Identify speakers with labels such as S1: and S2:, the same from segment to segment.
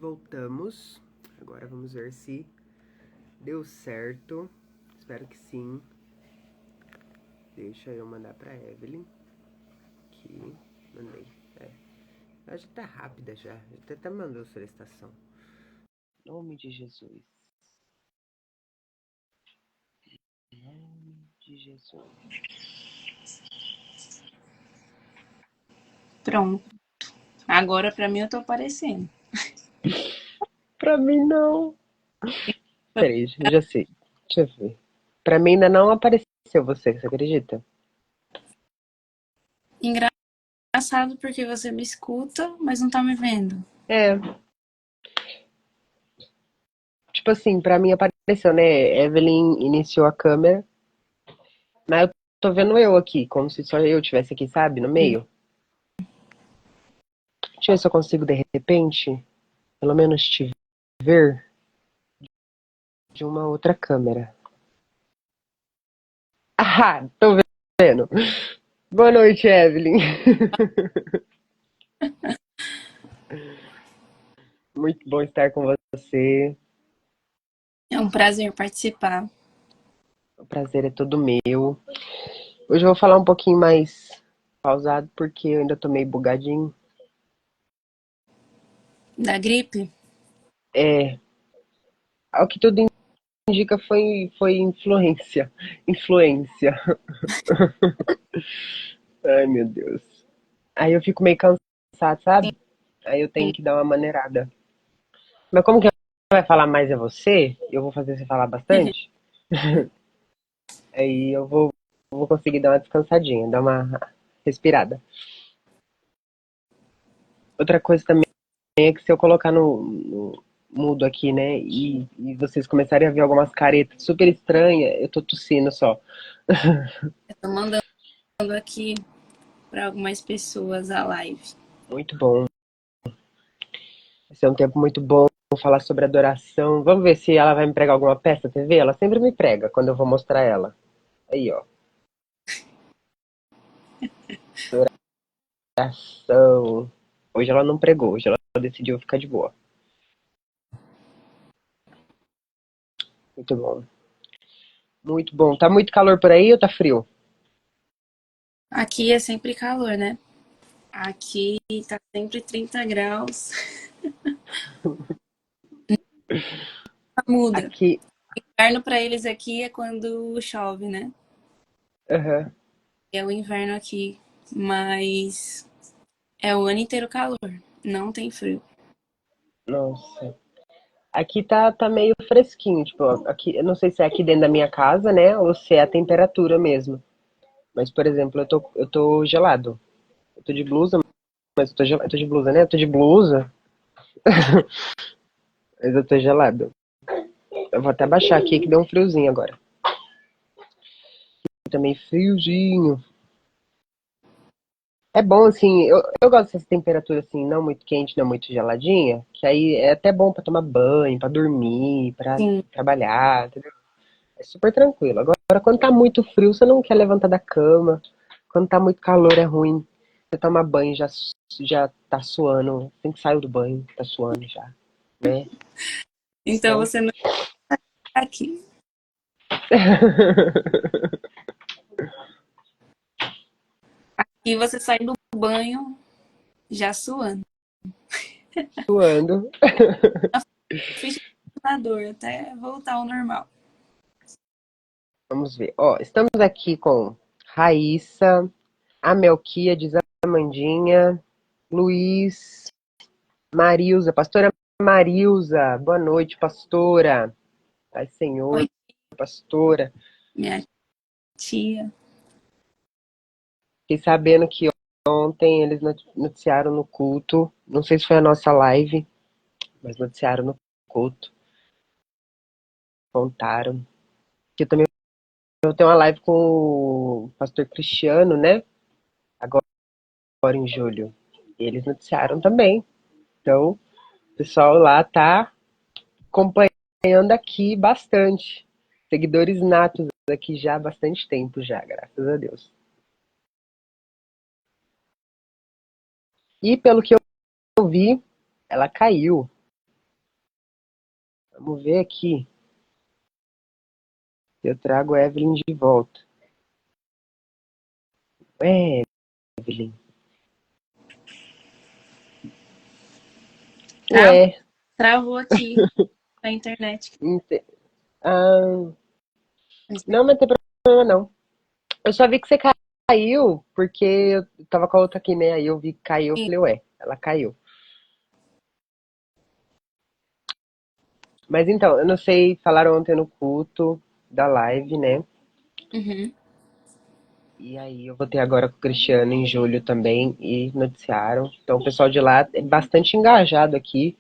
S1: Voltamos. Agora vamos ver se deu certo. Espero que sim. Deixa eu mandar pra Evelyn. Aqui. Mandei. Ela já tá rápida já. Já até mandou solicitação. Em nome de Jesus. Em nome de Jesus.
S2: Pronto. Agora pra mim eu tô aparecendo.
S1: Pra mim não. Peraí, já sei. Deixa eu ver. Pra mim ainda não apareceu você acredita?
S2: Engraçado porque você me escuta, mas não tá me vendo.
S1: É. Tipo assim, pra mim apareceu, né? Evelyn iniciou a câmera. Mas eu tô vendo eu aqui, como se só eu tivesse aqui, sabe? No meio. Deixa eu ver se eu consigo, de repente, pelo menos te ver de uma outra câmera. Ah, tô vendo. Boa noite, Evelyn. Muito bom estar com você.
S2: É um prazer participar.
S1: O prazer é todo meu. Hoje eu vou falar um pouquinho mais pausado, porque eu ainda tô meio bugadinho.
S2: Da gripe?
S1: É, ao que tudo indica foi influência. Influência. Ai, meu Deus. Aí eu fico meio cansado, sabe? Aí eu tenho que dar uma maneirada. Mas como que vai falar mais é você, eu vou fazer você falar bastante. Aí eu vou conseguir dar uma descansadinha, dar uma respirada. Outra coisa também é que se eu colocar no mudo aqui, né, e vocês começarem a ver algumas caretas super estranhas, eu tô tossindo só.
S2: Eu tô mandando aqui para algumas pessoas a live.
S1: Muito bom. Vai ser um tempo muito bom falar sobre adoração. Vamos ver se ela vai me pregar alguma peça na TV. Ela sempre me prega quando eu vou mostrar ela. Aí, ó. Adoração. Hoje ela não pregou, hoje ela decidiu ficar de boa. Muito bom. Muito bom. Tá muito calor por aí ou tá frio?
S2: Aqui é sempre calor, né? Aqui tá sempre 30 graus. Muda.
S1: Aqui.
S2: Inverno para eles aqui é quando chove, né?
S1: Aham.
S2: É o inverno aqui, mas é o ano inteiro calor. Não tem frio.
S1: Nossa. Aqui tá meio fresquinho, tipo, aqui, eu não sei se é aqui dentro da minha casa, né, ou se é a temperatura mesmo. Mas, por exemplo, eu tô gelado. Eu tô de blusa, mas eu tô de blusa, né? Eu tô de blusa, mas eu tô gelado. Eu vou até baixar aqui que deu um friozinho agora. Também friozinho. É bom, assim, eu gosto dessa temperatura, assim, não muito quente, não muito geladinha, que aí é até bom pra tomar banho, pra dormir, pra
S2: Sim.
S1: trabalhar, entendeu? É super tranquilo. Agora, quando tá muito frio, você não quer levantar da cama. Quando tá muito calor, é ruim. Você toma banho, já tá suando. Tem que sair do banho, tá suando já, né?
S2: Então
S1: Então,
S2: você não tá aqui. E você sai do banho já suando.
S1: suando.
S2: Fiz dor até voltar ao normal.
S1: Vamos ver. Ó, estamos aqui com Raíssa, a Melquíades, a Amandinha, Luiz, Marilza, pastora Marilza. Boa noite, pastora. Pai Senhor,
S2: Oi,
S1: pastora.
S2: minha tia.
S1: Fiquei sabendo que ontem eles noticiaram no culto, não sei se foi a nossa live, mas noticiaram no culto, contaram. Que também eu tenho uma live com o pastor Cristiano, né? Agora em julho. E eles noticiaram também. Então, o pessoal lá tá acompanhando aqui bastante. Seguidores natos aqui já há bastante tempo já, graças a Deus. E pelo que eu vi, ela caiu. Vamos ver aqui se eu trago a Evelyn de volta. Evelyn. Ué.
S2: Travou aqui a internet.
S1: Ah, não, não tem problema não. Eu só vi que você caiu, porque eu tava com a outra aqui, né? Aí eu vi que caiu, eu falei, ué, ela caiu. Mas então, eu não sei, falaram ontem no culto da live, né?
S2: Uhum.
S1: E aí eu vou ter agora com o Cristiano em julho também, e noticiaram. Então o pessoal de lá é bastante engajado aqui.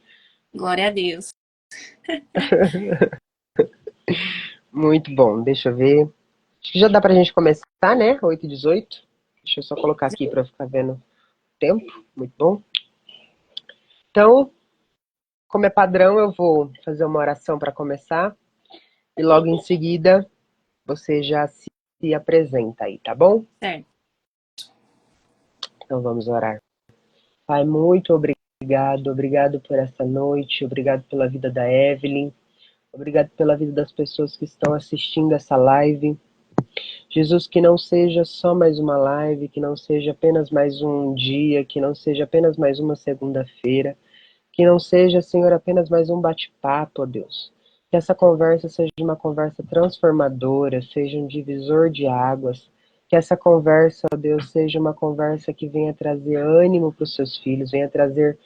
S2: Glória a Deus.
S1: Muito bom, deixa eu ver. Acho que já dá pra gente começar, né? 8h18. Deixa eu só colocar aqui pra ficar vendo o tempo. Muito bom. Então, como é padrão, eu vou fazer uma oração para começar. E logo em seguida, você já se apresenta aí, tá bom?
S2: Certo.
S1: Então vamos orar. Pai, muito obrigado. Obrigado por essa noite. Obrigado pela vida da Evelyn. Obrigado pela vida das pessoas que estão assistindo essa live. Jesus, que não seja só mais uma live, que não seja apenas mais um dia, que não seja apenas mais uma segunda-feira, que não seja, Senhor, apenas mais um bate-papo, ó Deus. Que essa conversa seja uma conversa transformadora, seja um divisor de águas. Que essa conversa, ó Deus, seja uma conversa que venha trazer ânimo para os seus filhos, venha trazer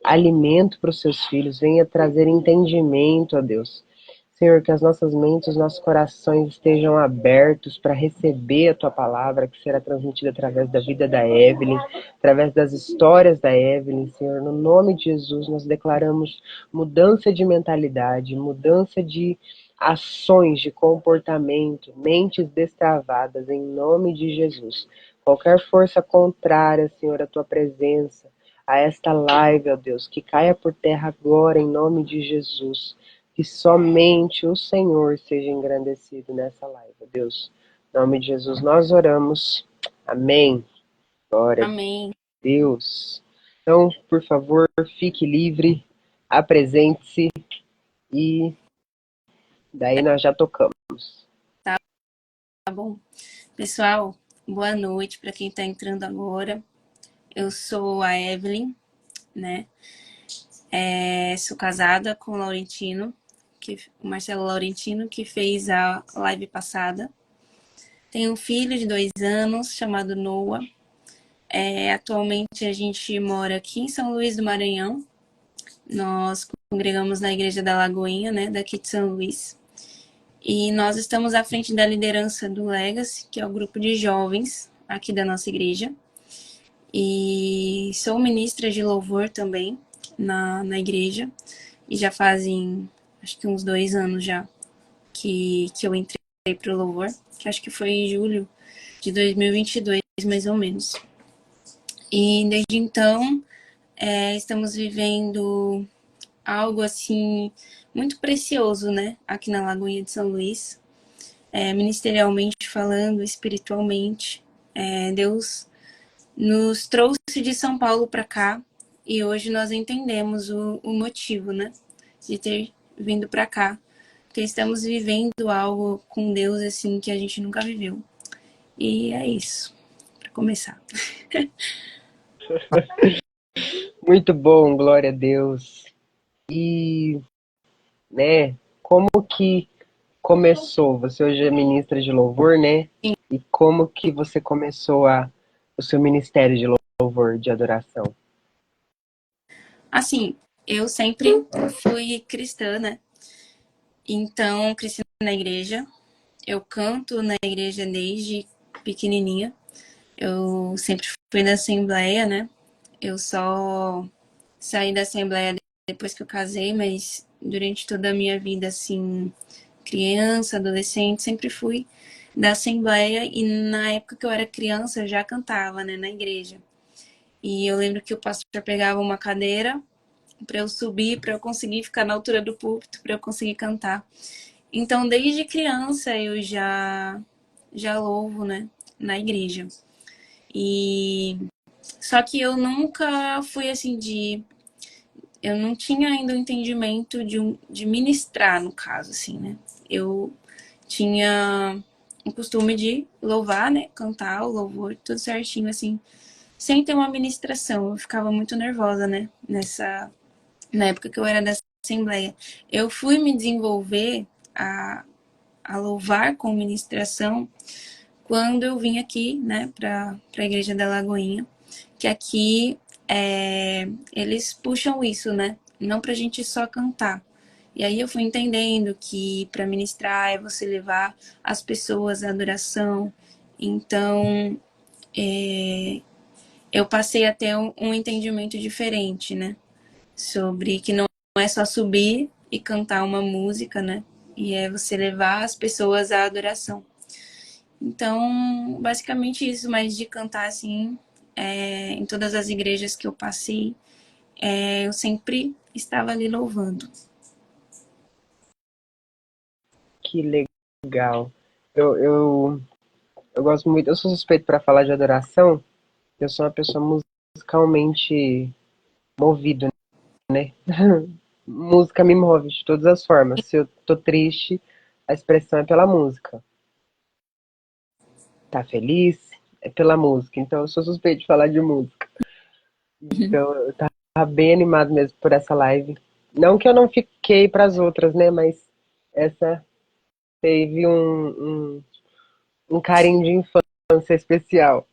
S1: alimento para os seus filhos, venha trazer entendimento, ó Deus. Senhor, que as nossas mentes, os nossos corações estejam abertos para receber a tua palavra que será transmitida através da vida da Evelyn, através das histórias da Evelyn, Senhor. No nome de Jesus, nós declaramos mudança de mentalidade, mudança de ações, de comportamento, mentes destravadas, em nome de Jesus. Qualquer força contrária, Senhor, à tua presença, a esta live, ó Deus, que caia por terra agora, em nome de Jesus. Que somente o Senhor seja engrandecido nessa live, ó Deus. Em nome de Jesus nós oramos. Amém. Glória a
S2: Amém.
S1: Deus. Então, por favor, fique livre, apresente-se e daí nós já tocamos.
S2: Tá bom. Pessoal, boa noite para quem está entrando agora. Eu sou a Evelyn, né? Sou casada com o Laurentino, o Marcelo Laurentino, que fez a live passada. Tenho um filho de 2 anos, chamado Noah. Atualmente a gente mora aqui em São Luís do Maranhão. Nós congregamos na Igreja da Lagoinha, né, daqui de São Luís. E nós estamos à frente da liderança do Legacy, que é o grupo de jovens aqui da nossa igreja. E sou ministra de louvor também na igreja. E já fazem, acho que uns 2 anos já, que eu entrei para o louvor. Que acho que foi em julho de 2022, mais ou menos. E desde então, estamos vivendo algo assim muito precioso, né? Aqui na Lagoinha de São Luís. Ministerialmente falando, espiritualmente. Deus nos trouxe de São Paulo para cá e hoje nós entendemos o motivo, né? De ter vindo para cá. Porque estamos vivendo algo com Deus assim que a gente nunca viveu. E é isso, para começar.
S1: Muito bom, glória a Deus. E, né, como que começou? Você hoje é ministra de louvor, né? E como que você começou o seu ministério de louvor, de adoração?
S2: Assim, eu sempre fui cristã, né? Então, cresci na igreja. Eu canto na igreja desde pequenininha. Eu sempre fui da Assembleia, né? Eu só saí da Assembleia depois que eu casei, mas durante toda a minha vida, assim, criança, adolescente, sempre fui da Assembleia. E na época que eu era criança, eu já cantava, né, na igreja. E eu lembro que o pastor pegava uma cadeira para eu subir, para eu conseguir ficar na altura do púlpito, para eu conseguir cantar. Então, desde criança eu já louvo, né, na igreja. E só que eu nunca fui assim de eu não tinha ainda o entendimento de ministrar, no caso, assim, né? Eu tinha o costume de louvar, né? Cantar o louvor, tudo certinho, assim, sem ter uma ministração. Eu ficava muito nervosa, né? Na época que eu era dessa assembleia. Eu fui me desenvolver a, a louvar com ministração quando eu vim aqui, né, para a Igreja da Lagoinha, que aqui eles puxam isso, né? Não pra gente só cantar. E aí eu fui entendendo que para ministrar é você levar as pessoas à adoração. Então, eu passei a ter um entendimento diferente, né? Sobre que não é só subir e cantar uma música, né? E é você levar as pessoas à adoração. Então, basicamente isso, mas de cantar assim, em todas as igrejas que eu passei, eu sempre estava ali louvando.
S1: Que legal. Eu, eu, eu gosto muito, eu sou suspeito para falar de adoração, eu sou uma pessoa musicalmente movida, né? Música me move de todas as formas. Se eu tô triste, a expressão é pela música. Tá feliz? É pela música. Então eu sou suspeito de falar de música. Então eu tava bem animado mesmo por essa live. Não que eu não fiquei pras outras, né? Mas essa teve um carinho de infância especial.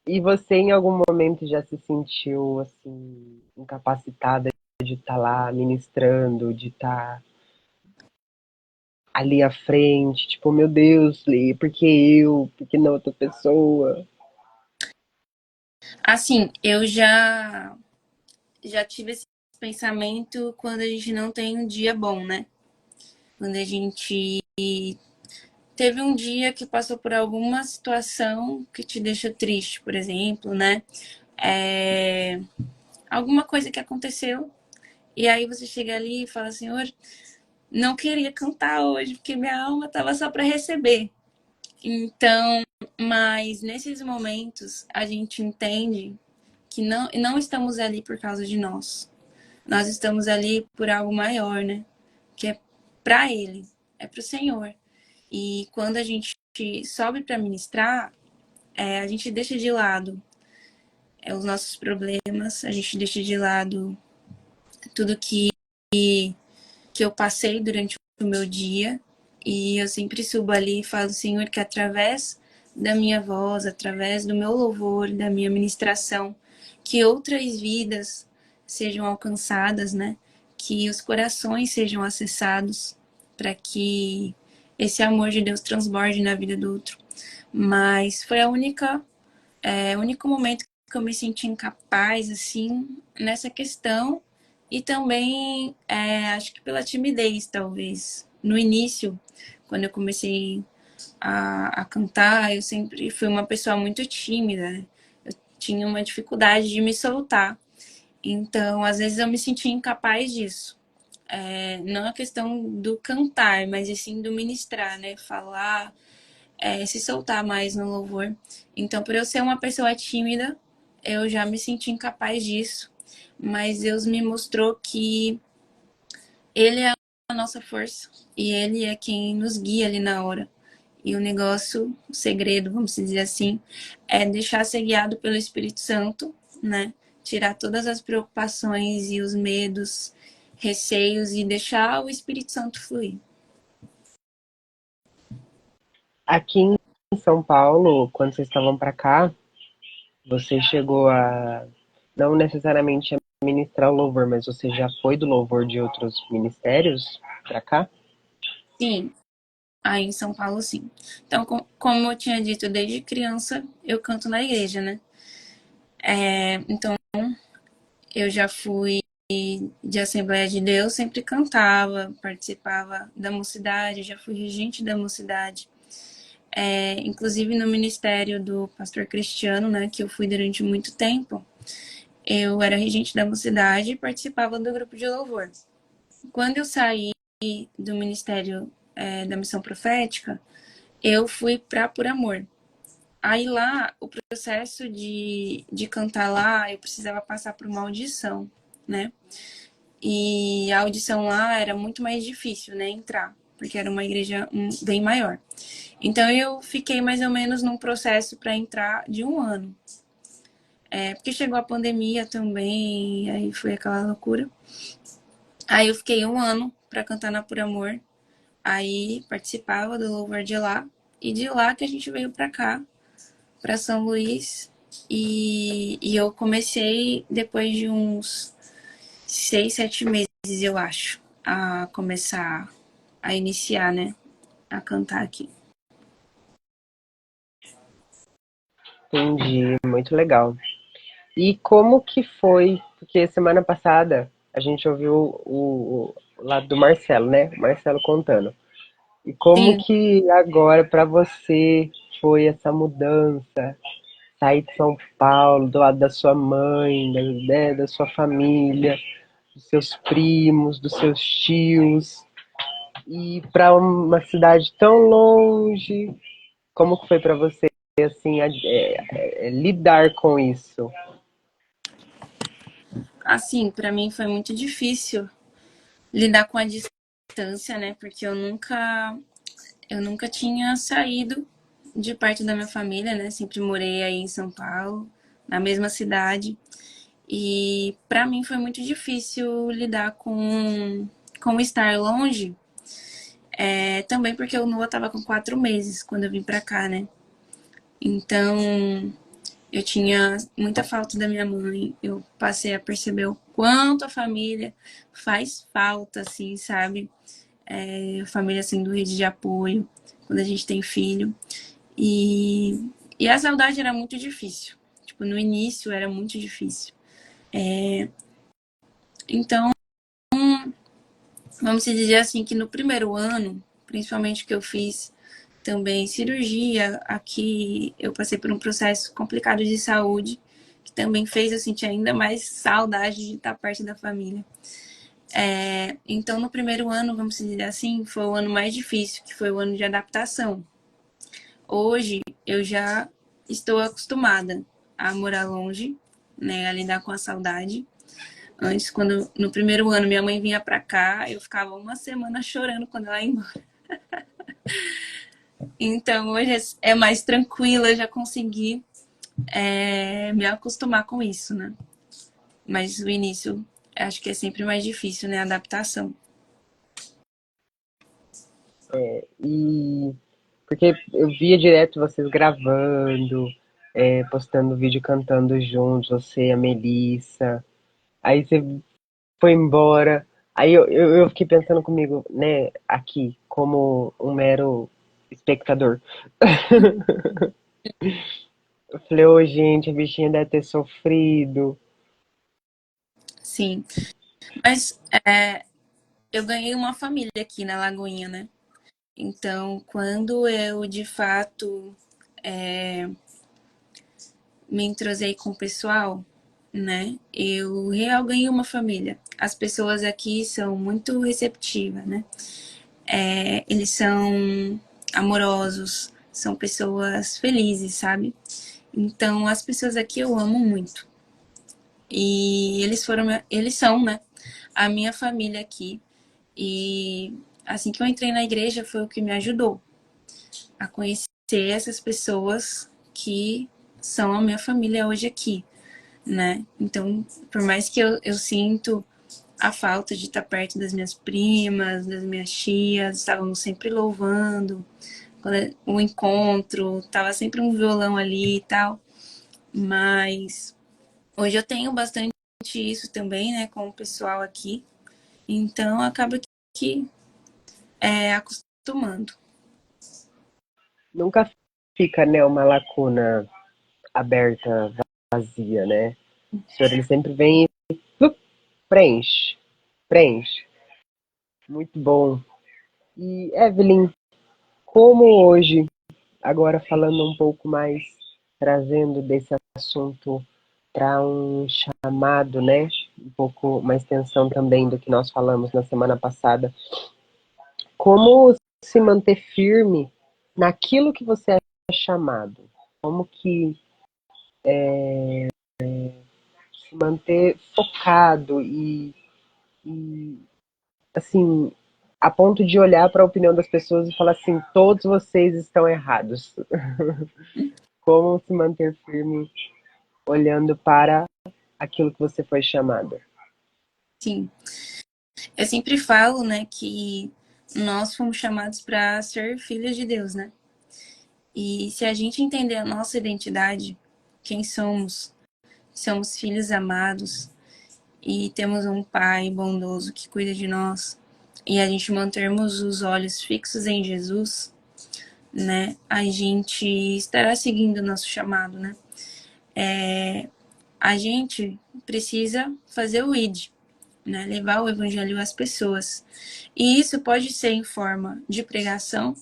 S1: E você em algum momento já se sentiu assim incapacitada de estar lá ministrando, de estar ali à frente, tipo, meu Deus, Lê, por que eu? Por que não outra pessoa?
S2: Assim, eu já tive esse pensamento quando a gente não tem um dia bom, né? Quando a gente teve um dia que passou por alguma situação que te deixa triste, por exemplo, né? É, alguma coisa que aconteceu, e aí você chega ali e fala, Senhor, não queria cantar hoje, porque minha alma estava só para receber. Então, mas nesses momentos a gente entende que não estamos ali por causa de nós. Nós estamos ali por algo maior, né? Que é para Ele, é para o Senhor. E quando a gente sobe para ministrar, a gente deixa de lado os nossos problemas, a gente deixa de lado tudo que eu passei durante o meu dia. E eu sempre subo ali e falo, Senhor, que através da minha voz, através do meu louvor, da minha ministração, que outras vidas sejam alcançadas, né? Que os corações sejam acessados, para que esse amor de Deus transborde na vida do outro. Mas foi o único momento que eu me senti incapaz, assim, nessa questão. E também, acho que pela timidez, talvez. No início, quando eu comecei a cantar, eu sempre fui uma pessoa muito tímida, né? Eu tinha uma dificuldade de me soltar. Então, às vezes eu me sentia incapaz disso. Não a questão do cantar, mas sim do ministrar, né? Falar, se soltar mais no louvor. Então, por eu ser uma pessoa tímida, eu já me senti incapaz disso. Mas Deus me mostrou que Ele é a nossa força e Ele é quem nos guia ali na hora. E o negócio, o segredo, vamos dizer assim, é deixar ser guiado pelo Espírito Santo, né? Tirar todas as preocupações e os medos, receios e deixar o Espírito Santo fluir.
S1: Aqui em São Paulo, quando vocês estavam para cá, você chegou a não necessariamente a ministrar o louvor, mas você já foi do louvor de outros ministérios para cá?
S2: Sim, aí em São Paulo, sim. Então, como eu tinha dito, desde criança eu canto na igreja, né? Então, eu já fui de Assembleia de Deus, sempre cantava, participava da mocidade, já fui regente da mocidade. Inclusive no ministério do pastor Cristiano, né, que eu fui durante muito tempo, eu era regente da mocidade e participava do grupo de louvor. Quando eu saí do ministério da missão profética, eu fui para Por Amor. Aí lá, o processo de cantar lá, eu precisava passar por uma audição, né? E a audição lá era muito mais difícil, né? Entrar, porque era uma igreja bem maior. Então eu fiquei mais ou menos num processo para entrar de um ano. Porque chegou a pandemia também, aí foi aquela loucura. Aí eu fiquei um ano para cantar na Por Amor. Aí participava do Louvor de lá. E de lá que a gente veio para cá, para São Luís. E eu comecei depois de uns 6, 7 meses, eu acho, a começar a iniciar, né? A cantar aqui.
S1: Entendi, muito legal. E como que foi? Porque semana passada a gente ouviu o lado do Marcelo, né? O Marcelo contando. E como
S2: Sim,
S1: que agora para você foi essa mudança? Sair de São Paulo, do lado da sua mãe, né, da sua família, dos seus primos, dos seus tios, e para uma cidade tão longe. Como que foi para você assim lidar com isso?
S2: assim, para mim foi muito difícil lidar com a distância, né? Porque eu nunca tinha saído de perto da minha família, né? Sempre morei aí em São Paulo, na mesma cidade. E para mim foi muito difícil lidar com estar longe. Também porque o Noah tava com 4 meses quando eu vim pra cá, né? Então eu tinha muita falta da minha mãe. Eu passei a perceber o quanto a família faz falta, assim, sabe? Família sendo rede de apoio quando a gente tem filho. E a saudade era muito difícil. Tipo, no início era muito difícil. Então, vamos dizer assim que no primeiro ano, principalmente que eu fiz também cirurgia, aqui eu passei por um processo complicado de saúde, que também fez eu sentir ainda mais saudade de estar perto da família. Então, no primeiro ano, vamos dizer assim, foi o ano mais difícil, que foi o ano de adaptação. Hoje, eu já estou acostumada a morar longe, né, a lidar com a saudade. Antes, quando no primeiro ano minha mãe vinha pra cá, eu ficava uma semana chorando quando ela ia embora. Então hoje é mais tranquila, já consegui me acostumar com isso, né? Mas o início acho que é sempre mais difícil, né? A adaptação.
S1: E porque eu via direto vocês gravando, postando vídeo cantando juntos, você e a Melissa. Aí você foi embora. Aí eu fiquei pensando comigo, né, aqui, como um mero espectador. Eu falei, ô gente, a bichinha deve ter sofrido.
S2: Sim. Mas eu ganhei uma família aqui na Lagoinha, né? Então, quando eu de fato me entrosei com o pessoal, né? Eu real ganhei uma família. As pessoas aqui são muito receptivas, né? Eles são amorosos, são pessoas felizes, sabe? Então, as pessoas aqui eu amo muito. E eles são, né? A minha família aqui. E assim que eu entrei na igreja foi o que me ajudou a conhecer essas pessoas que são a minha família hoje aqui, né? Então, por mais que eu sinto a falta de estar perto das minhas primas, das minhas tias, estávamos sempre louvando, o encontro, tava sempre um violão ali e tal, mas hoje eu tenho bastante isso também, né, com o pessoal aqui, então acaba que acostumando.
S1: Nunca fica, né, uma lacuna aberta, vazia, né? O senhor, ele sempre vem e preenche, preenche. Muito bom. E, Evelyn, como hoje, agora falando um pouco mais, trazendo desse assunto para um chamado, né? Um pouco mais extensão também do que nós falamos na semana passada. Como se manter firme naquilo que você é chamado? como que se manter focado e assim, a ponto de olhar para a opinião das pessoas e falar assim, todos vocês estão errados. Como se manter firme olhando para aquilo que você foi chamado.
S2: Sim. Eu sempre falo, né, que nós fomos chamados para ser filhos de Deus, né? E se a gente entender a nossa identidade, quem somos, somos filhos amados e temos um pai bondoso que cuida de nós, e a gente mantermos os olhos fixos em Jesus, né, a gente estará seguindo o nosso chamado, né? A gente precisa fazer o ID, né, levar o evangelho às pessoas. E isso pode ser em forma de pregação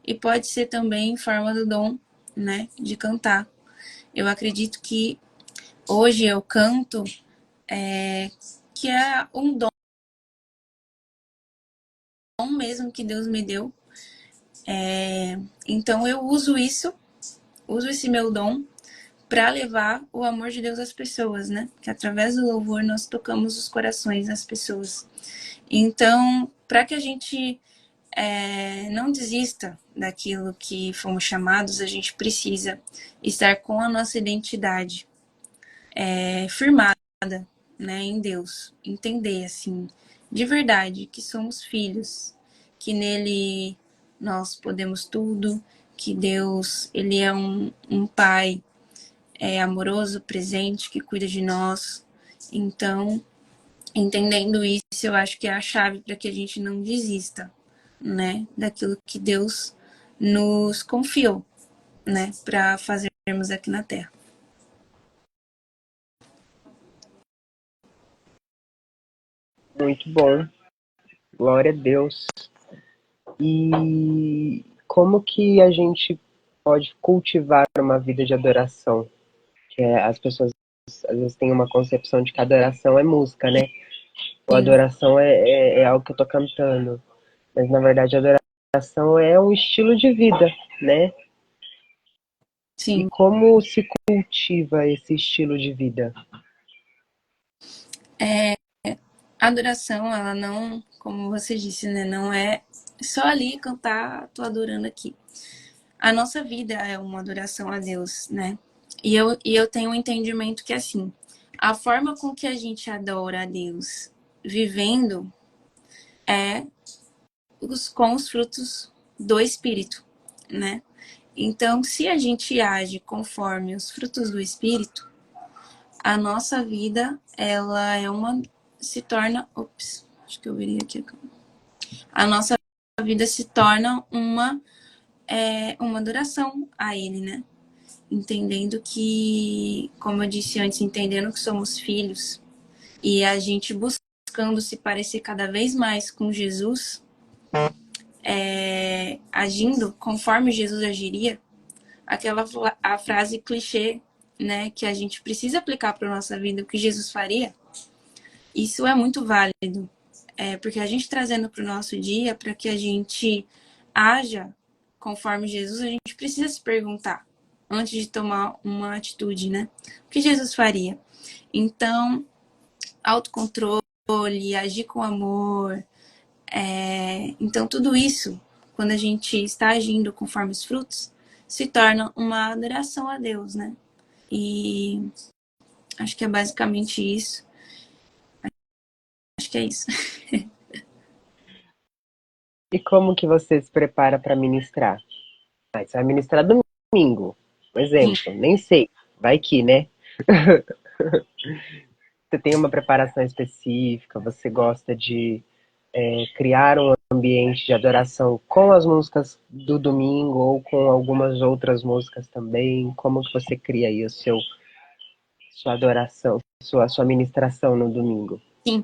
S2: e pode ser também em forma do dom, né, de cantar. Eu acredito que hoje eu canto, que é um dom mesmo que Deus me deu. Então eu uso esse meu dom para levar o amor de Deus às pessoas, né? Que através do louvor nós tocamos os corações das pessoas. Então, para que a gente não desista daquilo que fomos chamados, a gente precisa estar com a nossa identidade firmada, né, em Deus. Entender, assim, de verdade, que somos filhos, que nele nós podemos tudo, que Deus, ele é um pai amoroso, presente, que cuida de nós. Então, entendendo isso, eu acho que é a chave para que a gente não desista, né, daquilo que Deus nos confiou, né, para fazermos aqui na Terra.
S1: Muito bom. Glória a Deus. E como que a gente pode cultivar uma vida de adoração? Que as pessoas às vezes têm uma concepção de que adoração é música, né? Ou
S2: Sim,
S1: adoração é algo que eu tô cantando. Mas na verdade a adoração é um estilo de vida, né? E
S2: sim.
S1: como se cultiva esse estilo de vida?
S2: A adoração, ela não, como você disse, né, não é só ali cantar, tô adorando aqui. A nossa vida é uma adoração a Deus, né? E eu tenho um entendimento que, assim, a forma com que a gente adora a Deus vivendo é com os frutos do Espírito, né? Então, se a gente age conforme os frutos do Espírito, a nossa vida, ela é uma... se torna... Ops, acho que eu virei aqui. A nossa vida se torna uma adoração a Ele, né? Entendendo que, como eu disse antes, entendendo que somos filhos e a gente buscando se parecer cada vez mais com Jesus, agindo conforme Jesus agiria, aquela a frase clichê, né, que a gente precisa aplicar para nossa vida, o que Jesus faria, isso é muito válido, porque a gente trazendo para o nosso dia, para que a gente haja conforme Jesus, a gente precisa se perguntar antes de tomar uma atitude, né? O que Jesus faria? Então, autocontrole, agir com amor, então tudo isso, quando a gente está agindo conforme os frutos, se torna uma adoração a Deus, né? E acho que é basicamente isso. Acho que é isso.
S1: E como que você se prepara para ministrar? Ah, você vai ministrar domingo, por
S2: Sim,
S1: exemplo. Nem sei, vai que, né? Você tem uma preparação específica? Você gosta de criar um ambiente de adoração com as músicas do domingo ou com algumas outras músicas também? Como que você cria aí sua adoração, sua ministração no domingo?
S2: sim.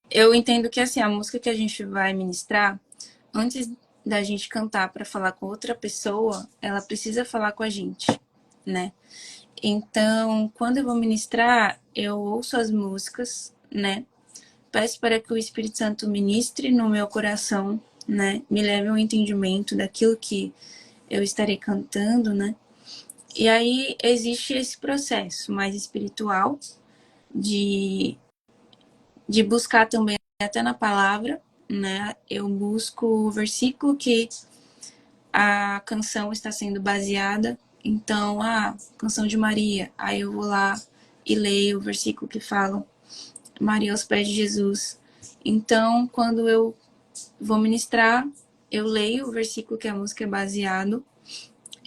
S2: Eu entendo que assim, a música que a gente vai ministrar, antes da gente cantar para falar com outra pessoa, ela precisa falar com a gente, né? Então, quando eu vou ministrar, eu ouço as músicas, né? Peço para que o Espírito Santo ministre no meu coração, né? Me leve ao entendimento daquilo que eu estarei cantando, né? E aí existe esse processo mais espiritual de, de buscar também até na palavra, né? Eu busco o versículo que a canção está sendo baseada. Então, a canção de Maria. Aí eu vou lá e leio o versículo que fala Maria aos pés de Jesus. Então, quando eu vou ministrar, eu leio o versículo que a música é baseado.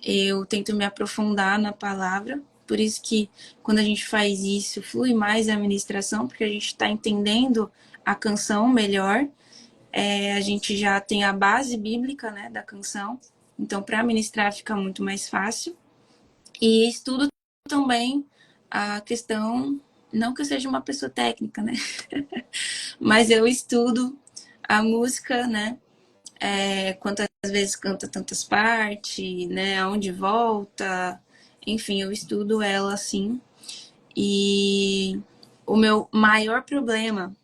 S2: Eu tento me aprofundar na palavra. Por isso que quando a gente faz isso, flui mais a ministração, porque a gente está entendendo a canção melhor. A gente já tem a base bíblica, né, da canção. Então, para ministrar fica muito mais fácil. E estudo também a questão, não que eu seja uma pessoa técnica, né? Mas eu estudo a música, né? Quantas vezes canta tantas partes, né? Aonde volta. Enfim, eu estudo ela assim. E o meu maior problema,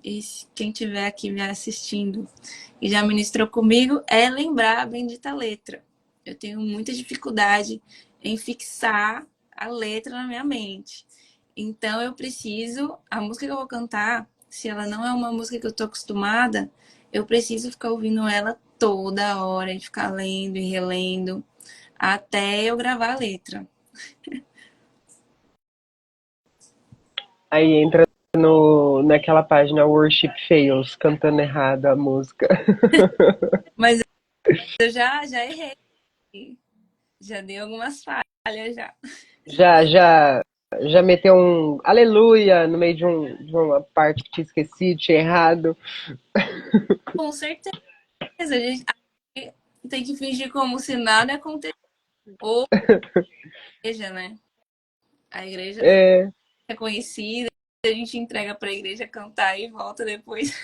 S2: e quem estiver aqui me assistindo e já ministrou comigo, é lembrar a bendita letra. Eu tenho muita dificuldade em fixar a letra na minha mente. Então eu preciso, a música que eu vou cantar, se ela não é uma música que eu tô acostumada, eu preciso ficar ouvindo ela toda hora e ficar lendo e relendo até eu gravar a letra.
S1: Aí entra no, naquela página Worship Fails, cantando errado a música.
S2: Mas eu já errei, já dei algumas falhas já.
S1: Já meteu um aleluia no meio de uma parte que tinha esquecido, tinha errado.
S2: Com certeza, a gente tem que fingir como se nada aconteceu. Ou igreja, né? A igreja
S1: É,
S2: é conhecida, a gente entrega para a igreja cantar e volta depois.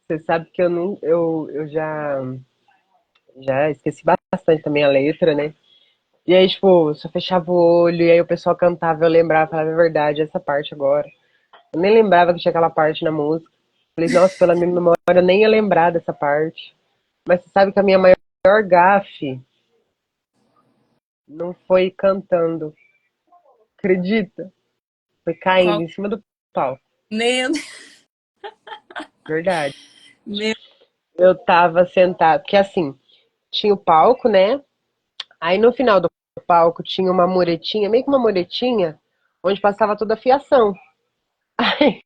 S1: você sabe que eu não, eu já esqueci bastante também a letra, né? E aí, tipo, só fechava o olho e aí o pessoal cantava, eu lembrava, falava, é verdade, essa parte agora. Eu nem lembrava que tinha aquela parte na música. Falei, nossa, pela minha memória eu nem ia lembrar dessa parte. Mas você sabe que a minha maior gafe não foi cantando, acredita? Foi caindo
S2: Qual...
S1: em cima do palco,
S2: Meu,
S1: verdade.
S2: meu,
S1: Eu tava sentada, porque assim, tinha o palco, né? Aí no final do palco tinha uma muretinha, meio que uma muretinha, onde passava toda a fiação. Aí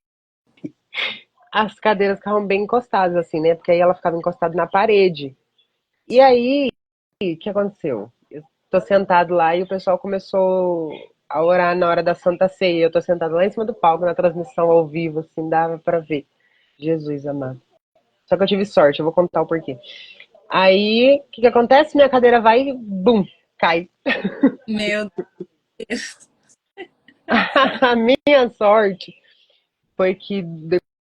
S1: as cadeiras ficavam bem encostadas, assim, né? Porque aí ela ficava encostada na parede. E aí, o que aconteceu? Eu tô sentado lá e o pessoal começou a orar na hora da Santa Ceia. Eu tô sentado lá em cima do palco, na transmissão ao vivo, assim, dava pra ver. Jesus amado. Só que eu tive sorte, eu vou contar o porquê. Aí, o que acontece? Minha cadeira vai e, bum, cai.
S2: meu Deus.
S1: A minha sorte foi que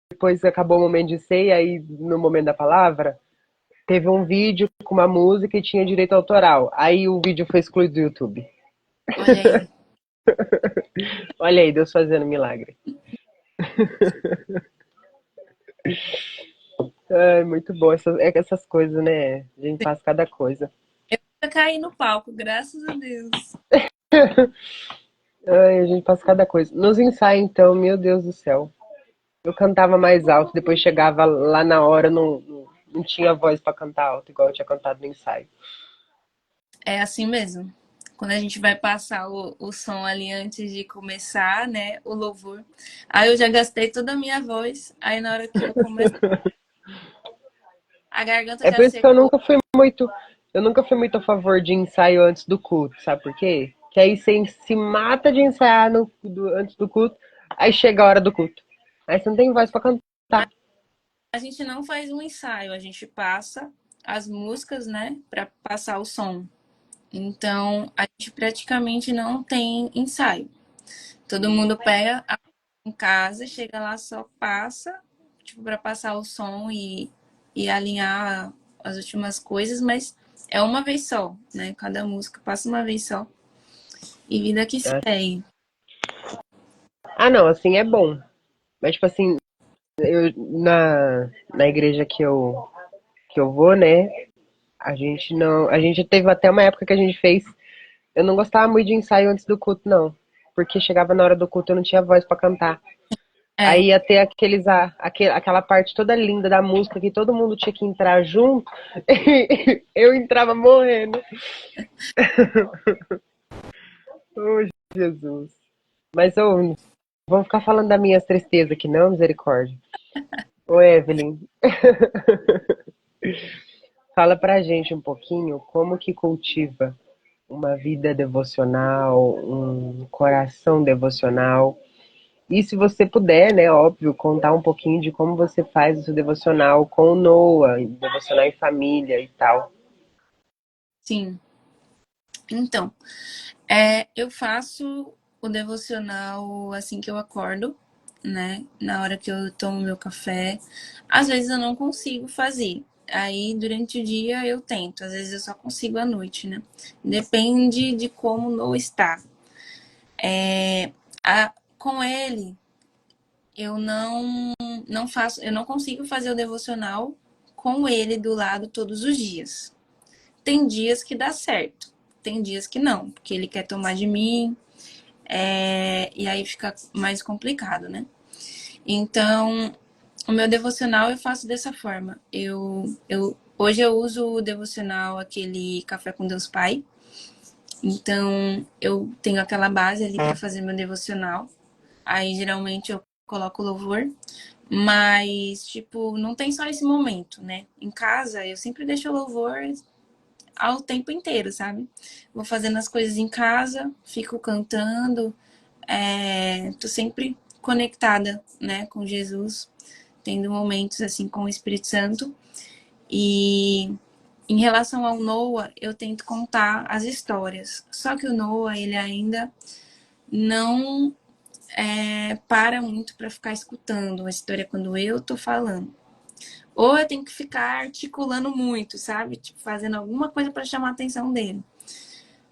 S1: depois acabou o momento de ceia, aí no momento da palavra, teve um vídeo com uma música e tinha direito autoral. Aí o vídeo foi excluído do YouTube.
S2: Olha aí.
S1: Olha aí, Deus fazendo milagre. É muito bom essas coisas, né? A gente faz cada coisa.
S2: Eu caí no palco, graças a Deus.
S1: Ai, a gente faz cada coisa. Nos ensaios, então, meu Deus do céu. Eu cantava mais alto, depois chegava lá na hora, não tinha voz pra cantar alto, igual eu tinha cantado no ensaio.
S2: É assim mesmo. Quando a gente vai passar o som ali antes de começar, né, o louvor. Aí eu já gastei toda a minha voz. Aí na hora que eu começo, a garganta
S1: É
S2: já
S1: por isso que
S2: secou.
S1: eu nunca fui muito a favor de ensaio antes do culto, sabe por quê? Que aí você se mata de ensaiar antes do culto, aí chega a hora do culto. Aí você não tem voz pra cantar.
S2: A gente não faz um ensaio, a gente passa as músicas, né, para passar o som. Então, a gente praticamente não tem ensaio. Todo mundo pega em casa, chega lá, só passa, tipo, para passar o som e alinhar as últimas coisas, mas é uma vez só, né? Cada música passa uma vez só. E vida que segue.
S1: Ah, não, assim é bom. Mas, tipo assim, na igreja que eu vou, né? A gente não. A gente teve até uma época que a gente fez. Eu não gostava muito de ensaio antes do culto, não. Porque chegava na hora do culto eu não tinha voz pra cantar.
S2: É,
S1: Aí ia ter aquela parte toda linda da música que todo mundo tinha que entrar junto. Eu entrava morrendo. Oh, Jesus. Mas, ô, vamos ficar falando das minhas tristezas aqui, não, misericórdia. Ô, Evelyn, fala pra gente um pouquinho como que cultiva uma vida devocional, um coração devocional. E se você puder, né, óbvio, contar um pouquinho de como você faz o seu devocional com o Noah, devocional em família e tal.
S2: sim. Então, eu faço o devocional assim que eu acordo, né? Na hora que eu tomo meu café. Às vezes eu não consigo fazer. Aí, durante o dia, eu tento. Às vezes eu só consigo à noite, né? Depende de como não está. Com ele, eu não faço, eu não consigo fazer o devocional com ele do lado todos os dias. Tem dias que dá certo, tem dias que não, porque ele quer tomar de mim, e aí fica mais complicado, né? Então, o meu devocional eu faço dessa forma. Hoje eu uso o devocional, aquele Café com Deus Pai. Então, eu tenho aquela base ali para fazer meu devocional. Aí, geralmente, eu coloco louvor. Mas, tipo, não tem só esse momento, né? Em casa, eu sempre deixo o louvor ao tempo inteiro, sabe? Vou fazendo as coisas em casa, fico cantando, tô sempre conectada, né, com Jesus, tendo momentos assim com o Espírito Santo. E em relação ao Noah, eu tento contar as histórias. Só que o Noah, ele ainda não para muito para ficar escutando a história quando eu tô falando. Ou eu tenho que ficar articulando muito, sabe? Tipo, fazendo alguma coisa para chamar a atenção dele.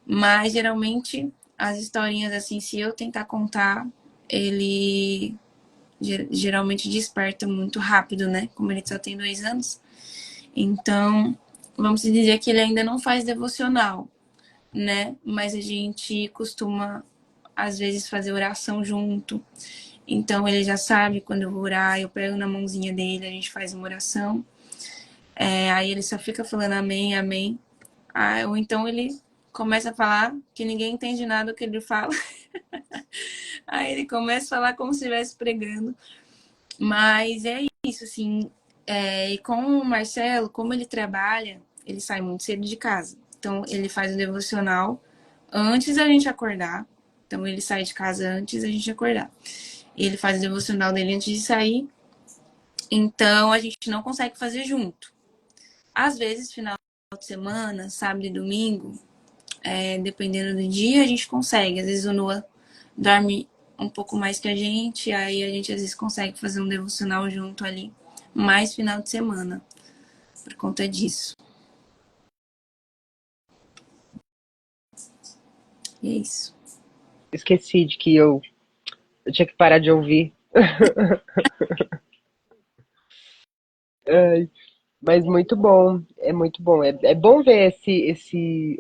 S2: Mas geralmente as historinhas assim, se eu tentar contar, ele geralmente desperta muito rápido, né? Como ele só tem 2 anos. Então, vamos dizer que ele ainda não faz devocional, né? Mas a gente costuma, às vezes, fazer oração junto. Então, ele já sabe quando eu vou orar, eu pego na mãozinha dele, a gente faz uma oração. Aí ele só fica falando amém, amém. Ou então ele começa a falar que ninguém entende nada do que ele fala. Aí ele começa a falar como se estivesse pregando. Mas é isso, assim. E com o Marcelo, como ele trabalha, ele sai muito cedo de casa. Então, ele faz o devocional antes da gente acordar. Então, ele sai de casa antes da gente acordar. Ele faz o devocional dele antes de sair. Então, a gente não consegue fazer junto. Às vezes, final de semana, sábado e domingo, dependendo do dia, a gente consegue. Às vezes o Noah dorme um pouco mais que a gente, aí a gente às vezes consegue fazer um devocional junto ali, mais final de semana, por conta disso. E é isso.
S1: Esqueci de que eu tinha que parar de ouvir. Ai, mas muito bom, é muito bom. É bom ver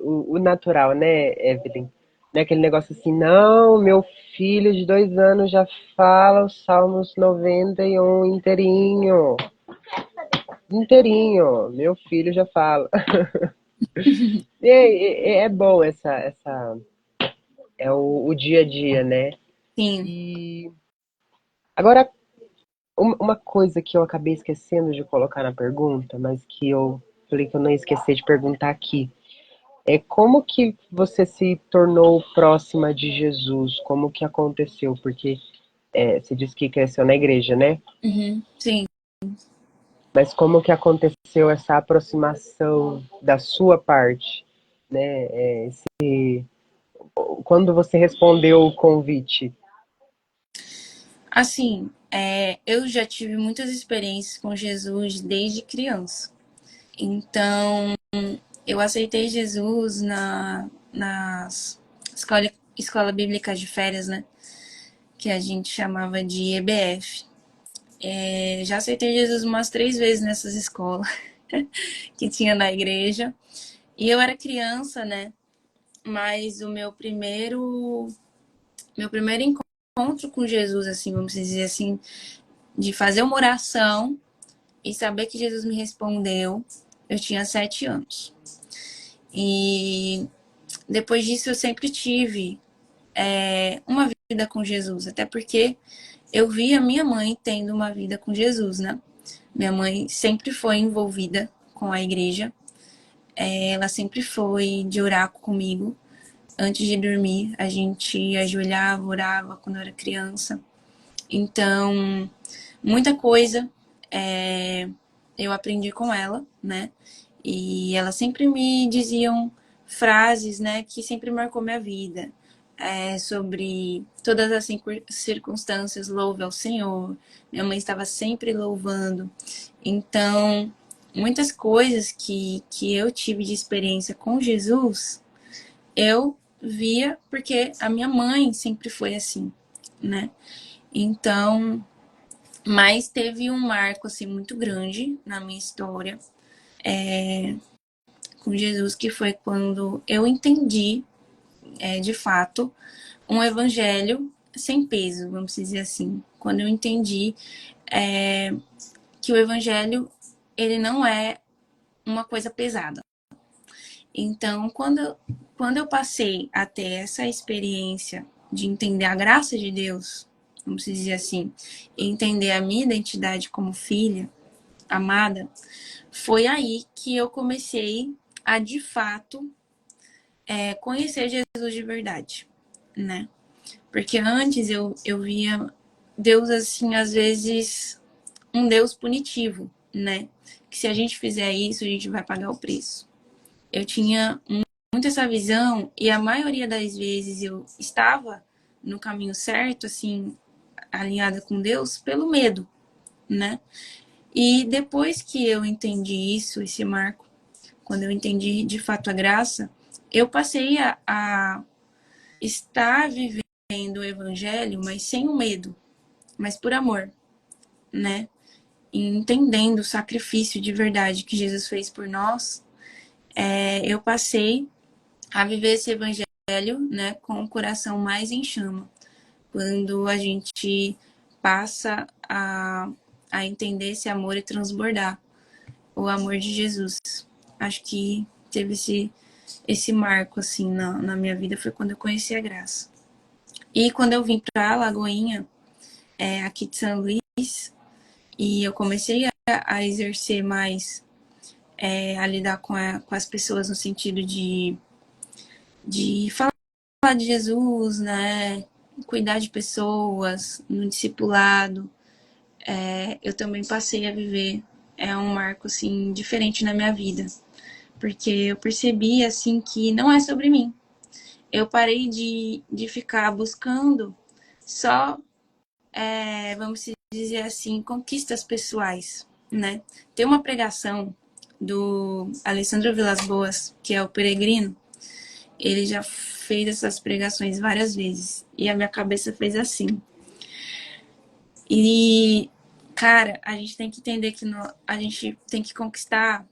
S1: o natural, né, Evelyn? Não é aquele negócio assim, não, meu filho de 2 anos já fala os Salmos 91 inteirinho. Inteirinho, meu filho já fala. É bom é o dia a dia, né?
S2: Sim.
S1: E agora, uma coisa que eu acabei esquecendo de colocar na pergunta, mas que eu falei que eu não ia esquecer de perguntar aqui. É como que você se tornou próxima de Jesus? Como que aconteceu? Porque você disse que cresceu na igreja, né?
S2: Uhum. Sim.
S1: Mas como que aconteceu essa aproximação da sua parte, né? Quando você respondeu o convite?
S2: Assim, eu já tive muitas experiências com Jesus desde criança. Então, eu aceitei Jesus nas escola bíblica de férias, né? Que a gente chamava de EBF. Já aceitei Jesus umas 3 vezes nessas escolas. que tinha na igreja. E eu era criança, né? Mas o meu primeiro encontro com Jesus, assim, vamos dizer assim, de fazer uma oração e saber que Jesus me respondeu, eu tinha 7 anos. E depois disso eu sempre tive uma vida com Jesus, até porque eu vi a minha mãe tendo uma vida com Jesus, né? Minha mãe sempre foi envolvida com a igreja, ela sempre foi de orar comigo. Antes de dormir, a gente ajoelhava, orava quando eu era criança. Então, muita coisa eu aprendi com ela, né? E ela sempre me diziam frases, né, que sempre marcou minha vida. Sobre todas as circunstâncias, louve ao Senhor. Minha mãe estava sempre louvando. Então, muitas coisas que eu tive de experiência com Jesus, eu via porque a minha mãe sempre foi assim, né? Então, mas teve um marco assim muito grande na minha história com Jesus, que foi quando eu entendi, de fato, um evangelho sem peso, vamos dizer assim. Quando eu entendi que o evangelho ele não é uma coisa pesada. Então, quando eu passei a ter essa experiência de entender a graça de Deus, vamos dizer assim, e entender a minha identidade como filha amada, foi aí que eu comecei a, de fato, conhecer Jesus de verdade, né? Porque antes eu via Deus, assim, às vezes, um Deus punitivo, né? Que se a gente fizer isso, a gente vai pagar o preço. Eu tinha muito essa visão e a maioria das vezes eu estava no caminho certo, assim, alinhada com Deus, pelo medo, né? E depois que eu entendi isso, esse marco, quando eu entendi de fato a graça, eu passei a estar vivendo o evangelho, mas sem o medo, mas por amor, né? E entendendo o sacrifício de verdade que Jesus fez por nós, eu passei a viver esse evangelho, né, com o coração mais em chama. Quando a gente passa a entender esse amor e transbordar o amor de Jesus. Acho que teve esse marco, assim, na minha vida, foi quando eu conheci a graça. E quando eu vim pra Lagoinha, aqui de São Luís, e eu comecei a exercer mais, a lidar com as pessoas no sentido de falar de Jesus, né? Cuidar de pessoas, no discipulado. Eu também passei a viver um marco assim diferente na minha vida, porque eu percebi assim que não é sobre mim. Eu parei de ficar buscando só, vamos dizer assim, conquistas pessoais, né? Tem uma pregação do Alessandro Vilas Boas, que é o Peregrino. Ele já fez essas pregações várias vezes e a minha cabeça fez assim. E, cara, a gente tem que entender que a gente tem que conquistar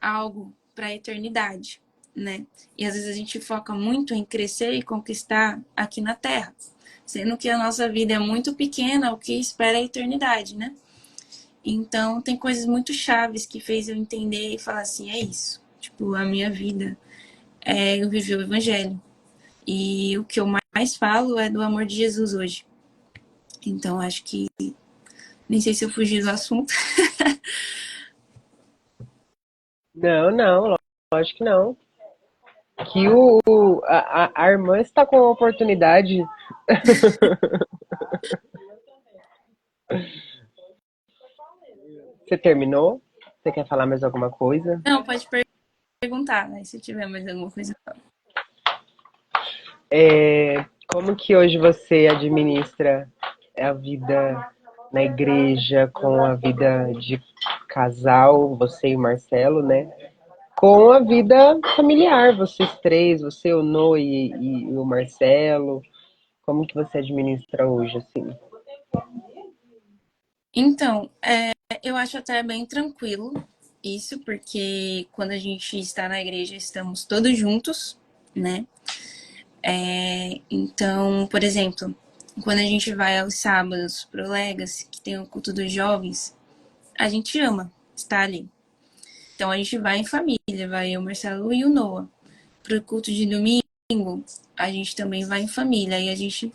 S2: algo para a eternidade, né? E às vezes a gente foca muito em crescer e conquistar aqui na Terra, sendo que a nossa vida é muito pequena, o que espera é a eternidade, né? Então, tem coisas muito chaves que fez eu entender e falar assim, é isso. Tipo, a minha vida eu vivi o evangelho. E o que eu mais falo é do amor de Jesus hoje. Então, acho que nem sei se eu fugi do assunto.
S1: Não, não, lógico que não. Que a irmã está com a oportunidade. Você terminou? Você quer falar mais alguma coisa?
S2: Não, pode perguntar, né? Se tiver mais alguma coisa.
S1: Como que hoje você administra a vida na igreja com a vida de casal, você e o Marcelo, né? Com a vida familiar, vocês três, você, o Noah e o Marcelo. Como que você administra hoje, assim?
S2: Então, Eu acho até bem tranquilo isso, porque quando a gente está na igreja, estamos todos juntos, né? Então, por exemplo, quando a gente vai aos sábados pro Legacy, que tem o culto dos jovens, a gente ama estar ali. Então a gente vai em família, vai o Marcelo e o Noah. Pro culto de domingo, a gente também vai em família. E a gente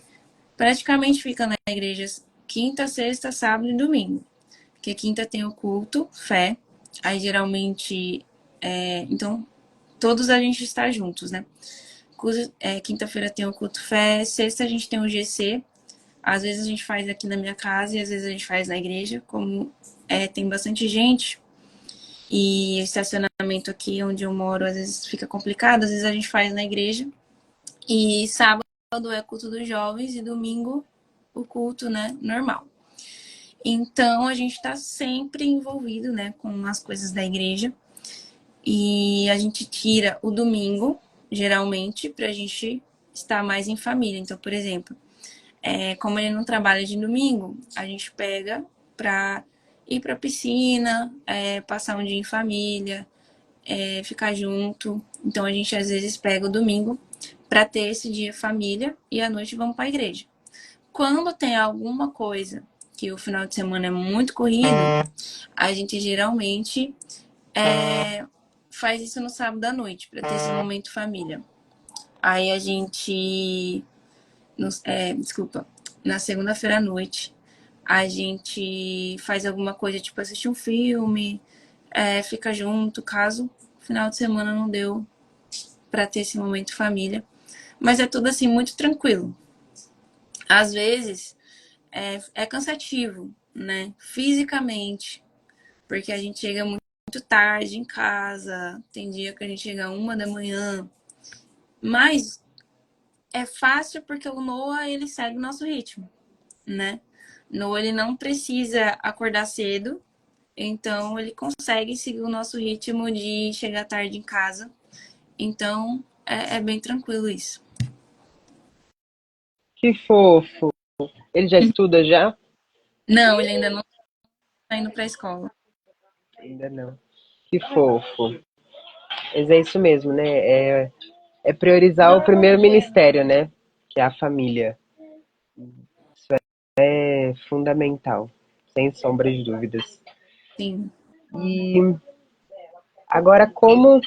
S2: praticamente fica na igreja quinta, sexta, sábado e domingo. Porque quinta tem o culto, fé. Aí geralmente. Então, todos a gente está juntos, né? Quinta-feira tem o culto fé, sexta a gente tem o GC. Às vezes a gente faz aqui na minha casa e às vezes a gente faz na igreja. Como tem bastante gente e o estacionamento aqui onde eu moro às vezes fica complicado, às vezes a gente faz na igreja. E sábado é culto dos jovens e domingo o culto, né, normal. Então a gente está sempre envolvido, né, com as coisas da igreja. E a gente tira o domingo, geralmente, para a gente estar mais em família. Então, por exemplo, como ele não trabalha de domingo, a gente pega para ir para a piscina, passar um dia em família, ficar junto. Então a gente às vezes pega o domingo para ter esse dia família e à noite vamos para a igreja. Quando tem alguma coisa que o final de semana é muito corrido, a gente geralmente faz isso no sábado à noite para ter esse momento família. Aí a gente, desculpa, na segunda-feira à noite a gente faz alguma coisa tipo assistir um filme, fica junto, caso final de semana não deu para ter esse momento família. Mas é tudo assim muito tranquilo. Às vezes é cansativo, né? Fisicamente, porque a gente chega muito tarde em casa, tem dia que a gente chega 1 da manhã, mas é fácil porque o Noah ele segue o nosso ritmo, né? Noah ele não precisa acordar cedo, então ele consegue seguir o nosso ritmo de chegar tarde em casa. Então é bem tranquilo isso.
S1: Que fofo. Ele já estuda já?
S2: Não, ele ainda não tá indo pra escola.
S1: Ainda não. Que fofo. Mas é isso mesmo, né? É priorizar o primeiro ministério, né? Que é a família. É fundamental, sem sombra de dúvidas.
S2: Sim,
S1: E agora, como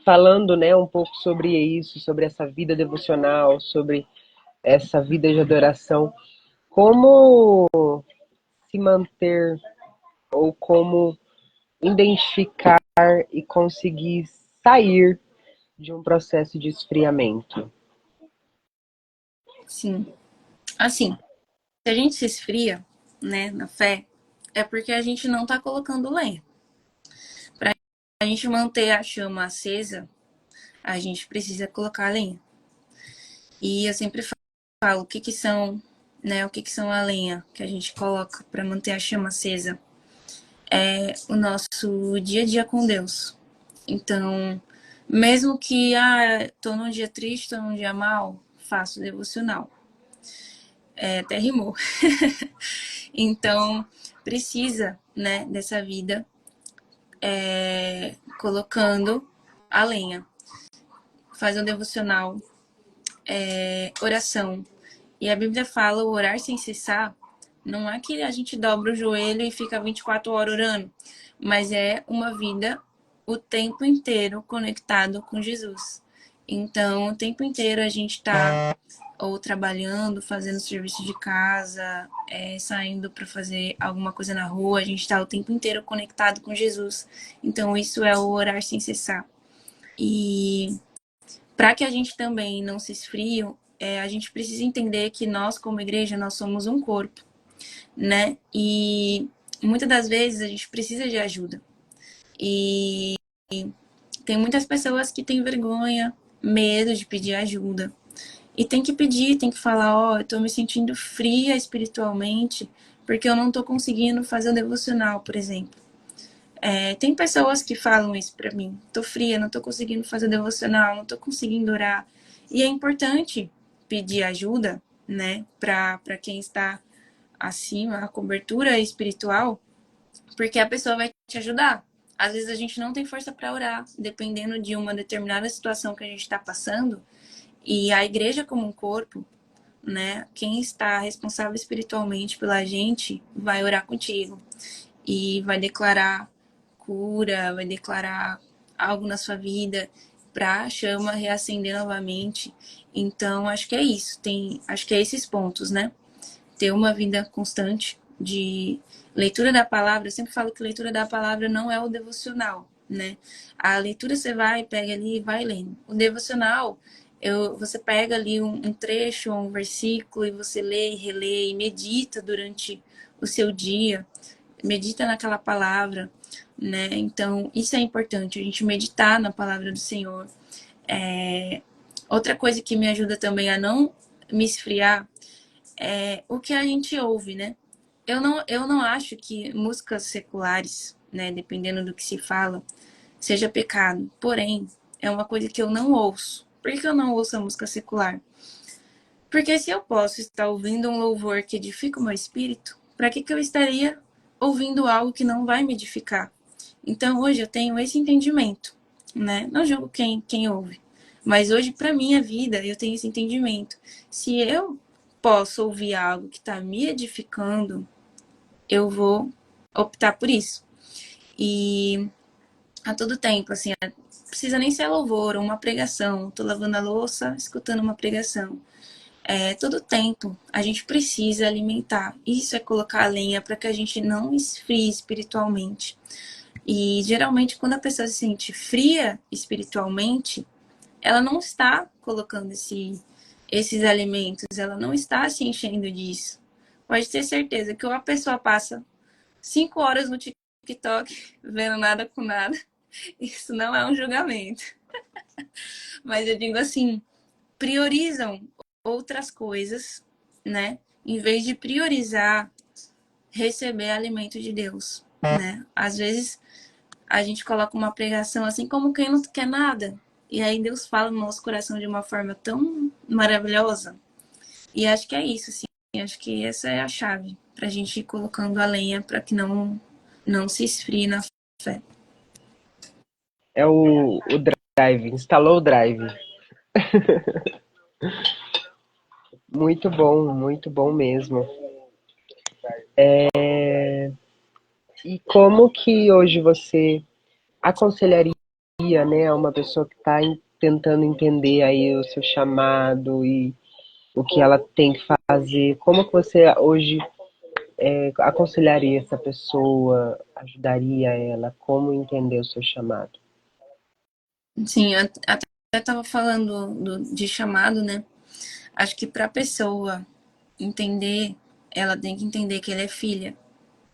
S1: falando, né, um pouco sobre isso, sobre essa vida devocional, sobre essa vida de adoração, como se manter ou como identificar e conseguir sair de um processo de esfriamento?
S2: sim. Assim, se a gente se esfria, né, na fé, é porque a gente não tá colocando lenha. Pra a gente manter a chama acesa, a gente precisa colocar lenha. E eu sempre falo o que que são, né, o que que são a lenha que a gente coloca para manter a chama acesa. É o nosso dia a dia com Deus. Então, mesmo que tô num dia triste, tô num dia mal, faço devocional. Até rimou. Então, precisa, né, dessa vida colocando a lenha. Faz um devocional, oração. E a Bíblia fala o orar sem cessar. Não é que a gente dobra o joelho e fica 24 horas orando, mas é uma vida o tempo inteiro conectado com Jesus. Então, o tempo inteiro a gente tá ou trabalhando, fazendo serviço de casa, saindo para fazer alguma coisa na rua, a gente está o tempo inteiro conectado com Jesus. Então, isso é o orar sem cessar. E para que a gente também não se esfrie, a gente precisa entender que nós, como igreja, nós somos um corpo, né? E muitas das vezes a gente precisa de ajuda. E tem muitas pessoas que têm vergonha, medo de pedir ajuda. E tem que pedir, tem que falar, ó, eu tô me sentindo fria espiritualmente, porque eu não tô conseguindo fazer o devocional, por exemplo. Tem pessoas que falam isso pra mim, tô fria, não tô conseguindo fazer o devocional, não tô conseguindo orar. E é importante pedir ajuda, né, pra quem está acima, a cobertura espiritual, porque a pessoa vai te ajudar. Às vezes a gente não tem força para orar, dependendo de uma determinada situação que a gente está passando, e a igreja como um corpo, né? Quem está responsável espiritualmente pela gente vai orar contigo e vai declarar cura, vai declarar algo na sua vida para a chama reacender novamente. Então, acho que é isso. Acho que é esses pontos, né? Ter uma vida constante de leitura da palavra. Eu sempre falo que leitura da palavra não é o devocional, né? A leitura você vai, pega ali e vai lendo. O devocional, você pega ali um trecho, um versículo, e você lê e relê e medita durante o seu dia, medita naquela palavra, né? Então, isso é importante, a gente meditar na palavra do Senhor. Outra coisa que me ajuda também a não me esfriar é o que a gente ouve, né? Eu não acho que músicas seculares, né, dependendo do que se fala, seja pecado. Porém, é uma coisa que eu não ouço. Por que eu não ouço a música secular? Porque se eu posso estar ouvindo um louvor que edifica o meu espírito, para que eu estaria ouvindo algo que não vai me edificar? Então, hoje eu tenho esse entendimento, né? Não julgo quem ouve. Mas hoje, para minha vida, eu tenho esse entendimento. Se eu posso ouvir algo que está me edificando, eu vou optar por isso. E a todo tempo, assim, precisa nem ser louvor ou uma pregação. Tô lavando a louça, escutando uma pregação. Todo tempo a gente precisa alimentar. Isso é colocar a lenha para que a gente não esfrie espiritualmente. E geralmente, quando a pessoa se sente fria espiritualmente, ela não está colocando esses alimentos, ela não está se enchendo disso. Pode ter certeza que ou a pessoa passa 5 horas no TikTok vendo nada com nada. Isso não é um julgamento. Mas eu digo assim, priorizam outras coisas, né? Em vez de priorizar receber alimento de Deus, né? Às vezes a gente coloca uma pregação assim como quem não quer nada. E aí Deus fala no nosso coração de uma forma tão maravilhosa. E acho que é isso, assim. Acho que essa é a chave pra gente ir colocando a lenha para que não se esfrie na fé.
S1: É o Drive, instalou o Drive. Muito bom mesmo. E como que hoje você aconselharia, né, uma pessoa que está tentando entender aí o seu chamado e o que ela tem que fazer? Como que você hoje aconselharia essa pessoa, ajudaria ela, como entender o seu chamado?
S2: Sim, eu até estava falando de chamado, né? Acho que para a pessoa entender, ela tem que entender que ela é filha,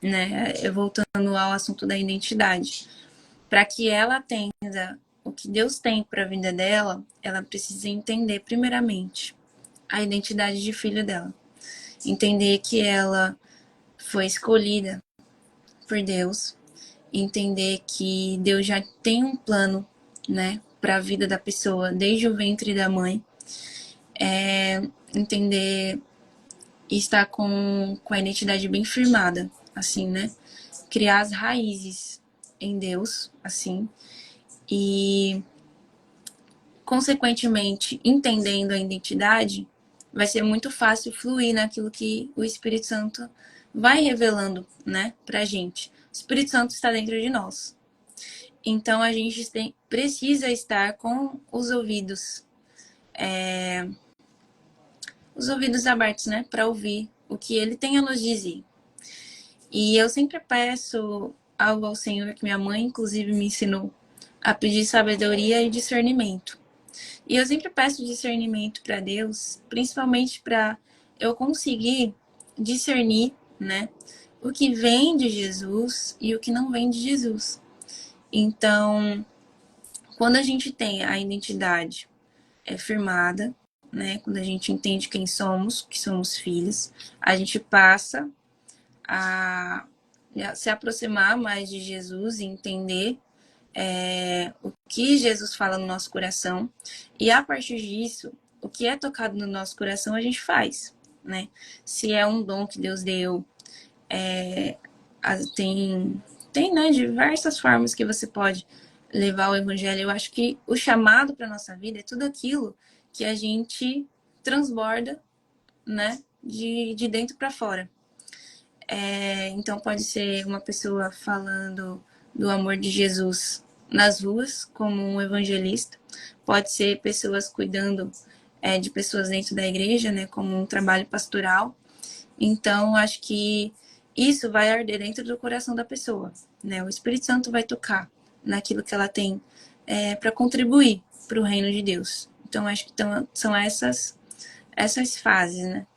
S2: né? Voltando ao assunto da identidade. Para que ela atenda o que Deus tem para a vida dela, ela precisa entender, primeiramente, a identidade de filho dela. Entender que ela foi escolhida por Deus, entender que Deus já tem um plano, né, para a vida da pessoa desde o ventre da mãe, entender e estar com a identidade bem firmada, assim, né, criar as raízes em Deus, assim, e consequentemente entendendo a identidade, vai ser muito fácil fluir naquilo que o Espírito Santo vai revelando, né, pra gente. O Espírito Santo está dentro de nós. Então a gente precisa estar com os ouvidos abertos, né, para ouvir o que ele tem a nos dizer. E eu sempre peço algo ao Senhor que minha mãe, inclusive, me ensinou a pedir sabedoria e discernimento. E eu sempre peço discernimento para Deus, principalmente para eu conseguir discernir, né, o que vem de Jesus e o que não vem de Jesus. Então, quando a gente tem a identidade firmada, né, quando a gente entende quem somos, que somos filhos, a gente passa a se aproximar mais de Jesus e entender o que Jesus fala no nosso coração. E a partir disso, o que é tocado no nosso coração, a gente faz, né? Se é um dom que Deus deu, Tem, né, diversas formas que você pode levar o evangelho. Eu acho que o chamado para nossa vida é tudo aquilo que a gente transborda, né, de dentro para fora. Então pode ser uma pessoa falando do amor de Jesus nas ruas, como um evangelista. Pode ser pessoas cuidando de pessoas dentro da igreja, né, como um trabalho pastoral. Então, acho que isso vai arder dentro do coração da pessoa, né? O Espírito Santo vai tocar naquilo que ela tem para contribuir para o reino de Deus. Então, acho que são essas fases, né?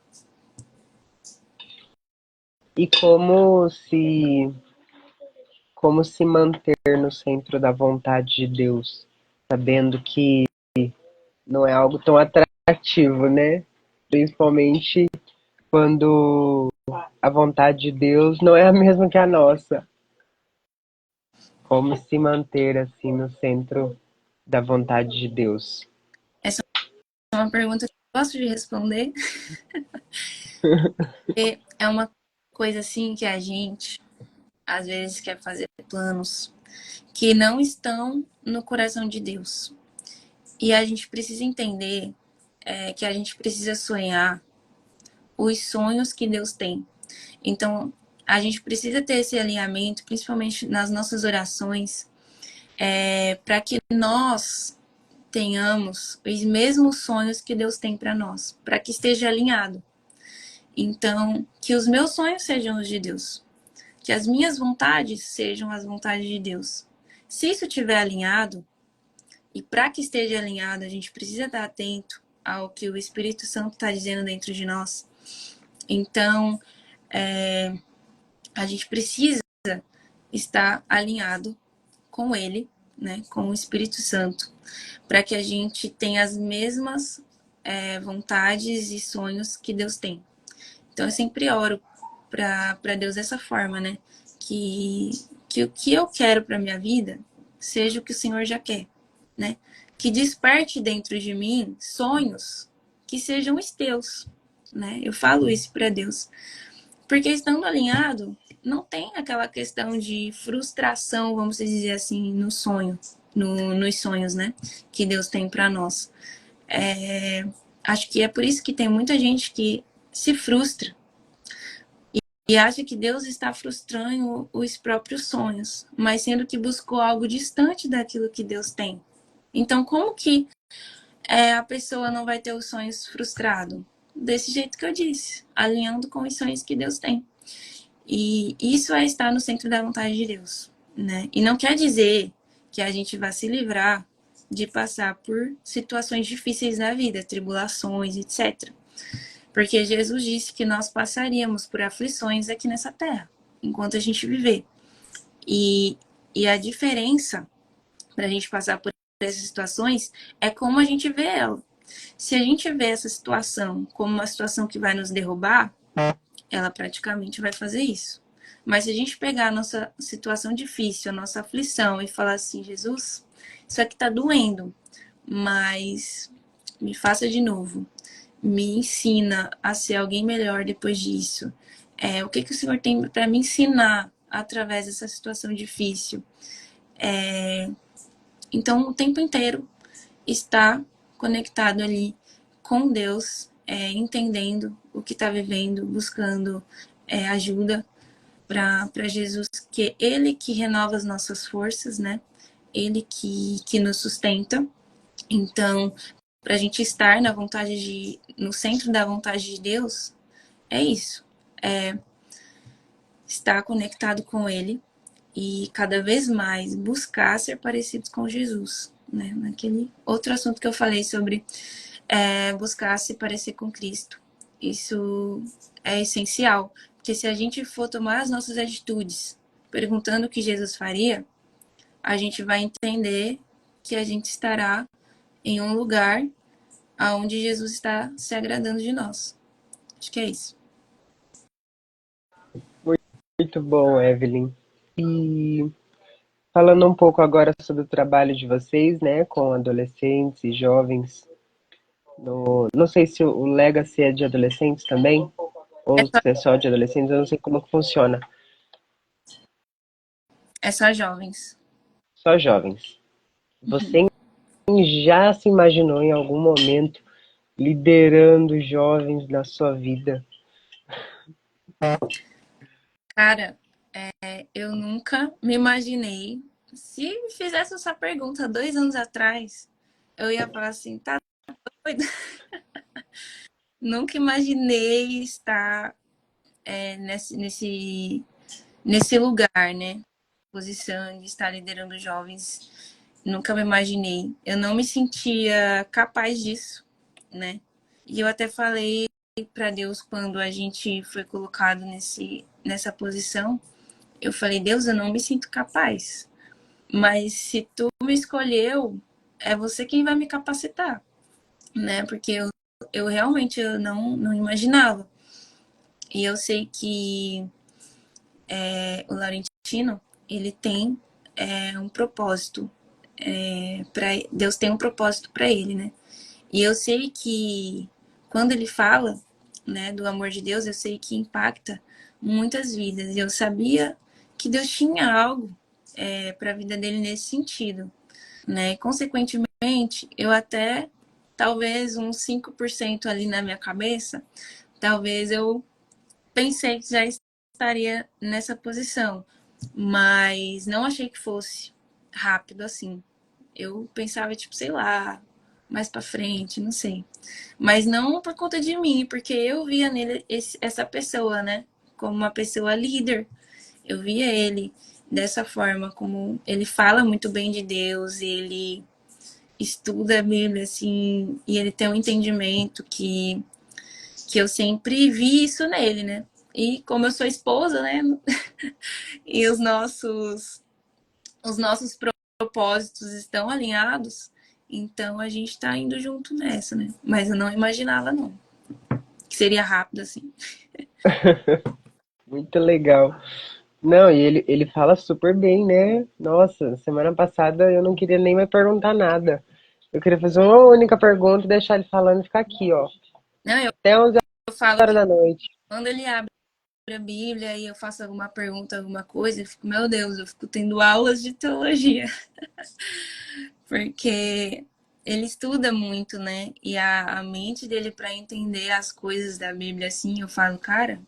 S1: E como se manter no centro da vontade de Deus, sabendo que não é algo tão atrativo, né? Principalmente quando a vontade de Deus não é a mesma que a nossa. Como se manter assim no centro da vontade de Deus?
S2: Essa é uma pergunta que eu gosto de responder. É uma coisa assim que a gente às vezes quer fazer planos que não estão no coração de Deus. E a gente precisa entender que a gente precisa sonhar os sonhos que Deus tem. Então, a gente precisa ter esse alinhamento, principalmente nas nossas orações, para que nós tenhamos os mesmos sonhos que Deus tem para nós, para que esteja alinhado. Então, que os meus sonhos sejam os de Deus, que as minhas vontades sejam as vontades de Deus. Se isso estiver alinhado, e para que esteja alinhado, a gente precisa estar atento ao que o Espírito Santo está dizendo dentro de nós. Então, a gente precisa estar alinhado com ele, né, com o Espírito Santo, para que a gente tenha as mesmas vontades e sonhos que Deus tem. Então eu sempre oro para Deus dessa forma, né, que o que eu quero para minha vida seja o que o Senhor já quer, né, que desperte dentro de mim sonhos que sejam os teus, né. Eu falo isso para Deus, porque estando alinhado, não tem aquela questão de frustração, vamos dizer assim, no sonho, nos sonhos, né? Que Deus tem para nós. Acho que é por isso que tem muita gente que se frustra e acha que Deus está frustrando os próprios sonhos, mas sendo que buscou algo distante daquilo que Deus tem. Então, como que a pessoa não vai ter os sonhos frustrados? Desse jeito que eu disse, alinhando com os sonhos que Deus tem. E isso é estar no centro da vontade de Deus, né? E não quer dizer que a gente vai se livrar de passar por situações difíceis na vida, tribulações, etc. Porque Jesus disse que nós passaríamos por aflições aqui nessa terra, enquanto a gente viver. E, e a diferença para a gente passar por essas situações é como a gente vê ela. Se a gente vê essa situação como uma situação que vai nos derrubar, ela praticamente vai fazer isso. Mas se a gente pegar a nossa situação difícil, a nossa aflição e falar assim, Jesus, isso aqui tá doendo, mas me faça de novo. Me ensina a ser alguém melhor depois disso. O que o Senhor tem para me ensinar através dessa situação difícil? Então, o tempo inteiro está conectado ali com Deus, entendendo o que está vivendo, buscando ajuda para Jesus, que é Ele que renova as nossas forças, né? Ele que nos sustenta. Então, para a gente estar no centro da vontade de Deus, é isso. Estar conectado com Ele e cada vez mais buscar ser parecidos com Jesus, né? Naquele outro assunto que eu falei sobre buscar se parecer com Cristo. Isso é essencial, porque se a gente for tomar as nossas atitudes perguntando o que Jesus faria, a gente vai entender que a gente estará em um lugar aonde Jesus está se agradando de nós. Acho que é isso.
S1: Muito bom, Evelyn. E falando um pouco agora sobre o trabalho de vocês, né, com adolescentes e jovens. Não sei se o Legacy é de adolescentes também,
S2: É
S1: ou
S2: só,
S1: se é só de adolescentes, eu não sei como que funciona.
S2: É só jovens.
S1: Só jovens.
S2: Uhum.
S1: Você já se imaginou em algum momento liderando jovens na sua vida?
S2: Cara, eu nunca me imaginei. Se me fizesse essa pergunta 2 anos atrás, eu ia falar assim, tá doido? Nunca imaginei estar nesse lugar, né? Posição de estar liderando jovens. Nunca me imaginei. Eu não me sentia capaz disso, né? E eu até falei para Deus quando a gente foi colocado nessa posição. Eu falei, Deus, eu não me sinto capaz. Mas se tu me escolheu, é você quem vai me capacitar, né? Porque eu realmente eu não imaginava. E eu sei que o Laurentino, ele tem um propósito. Deus tem um propósito para ele, né? E eu sei que quando ele fala, né, do amor de Deus, eu sei que impacta muitas vidas. E eu sabia que Deus tinha algo para a vida dele nesse sentido, né? Consequentemente, eu até talvez uns 5% ali na minha cabeça, talvez eu pensei que já estaria nessa posição, mas não achei que fosse rápido assim. Eu pensava, tipo, sei lá, mais pra frente, não sei. Mas não por conta de mim, porque eu via nele essa pessoa, né? Como uma pessoa líder. Eu via ele dessa forma, como ele fala muito bem de Deus, ele estuda a Bíblia, assim, e ele tem um entendimento que eu sempre vi isso nele, né? E como eu sou esposa, né? E os nossos propósitos estão alinhados, então a gente tá indo junto nessa, né? Mas eu não imaginava, não, que seria rápido assim.
S1: Muito legal. Não, e ele fala super bem, né? Nossa, semana passada eu não queria nem mais perguntar nada. Eu queria fazer uma única pergunta e deixar ele falando e ficar aqui, ó.
S2: Não,
S1: Até 11
S2: eu falo
S1: horas
S2: que
S1: da noite.
S2: quando ele abre a Bíblia e eu faço alguma pergunta, alguma coisa, eu fico, meu Deus, eu fico tendo aulas de teologia, porque ele estuda muito, né? E a mente dele para entender as coisas da Bíblia assim, eu falo, cara,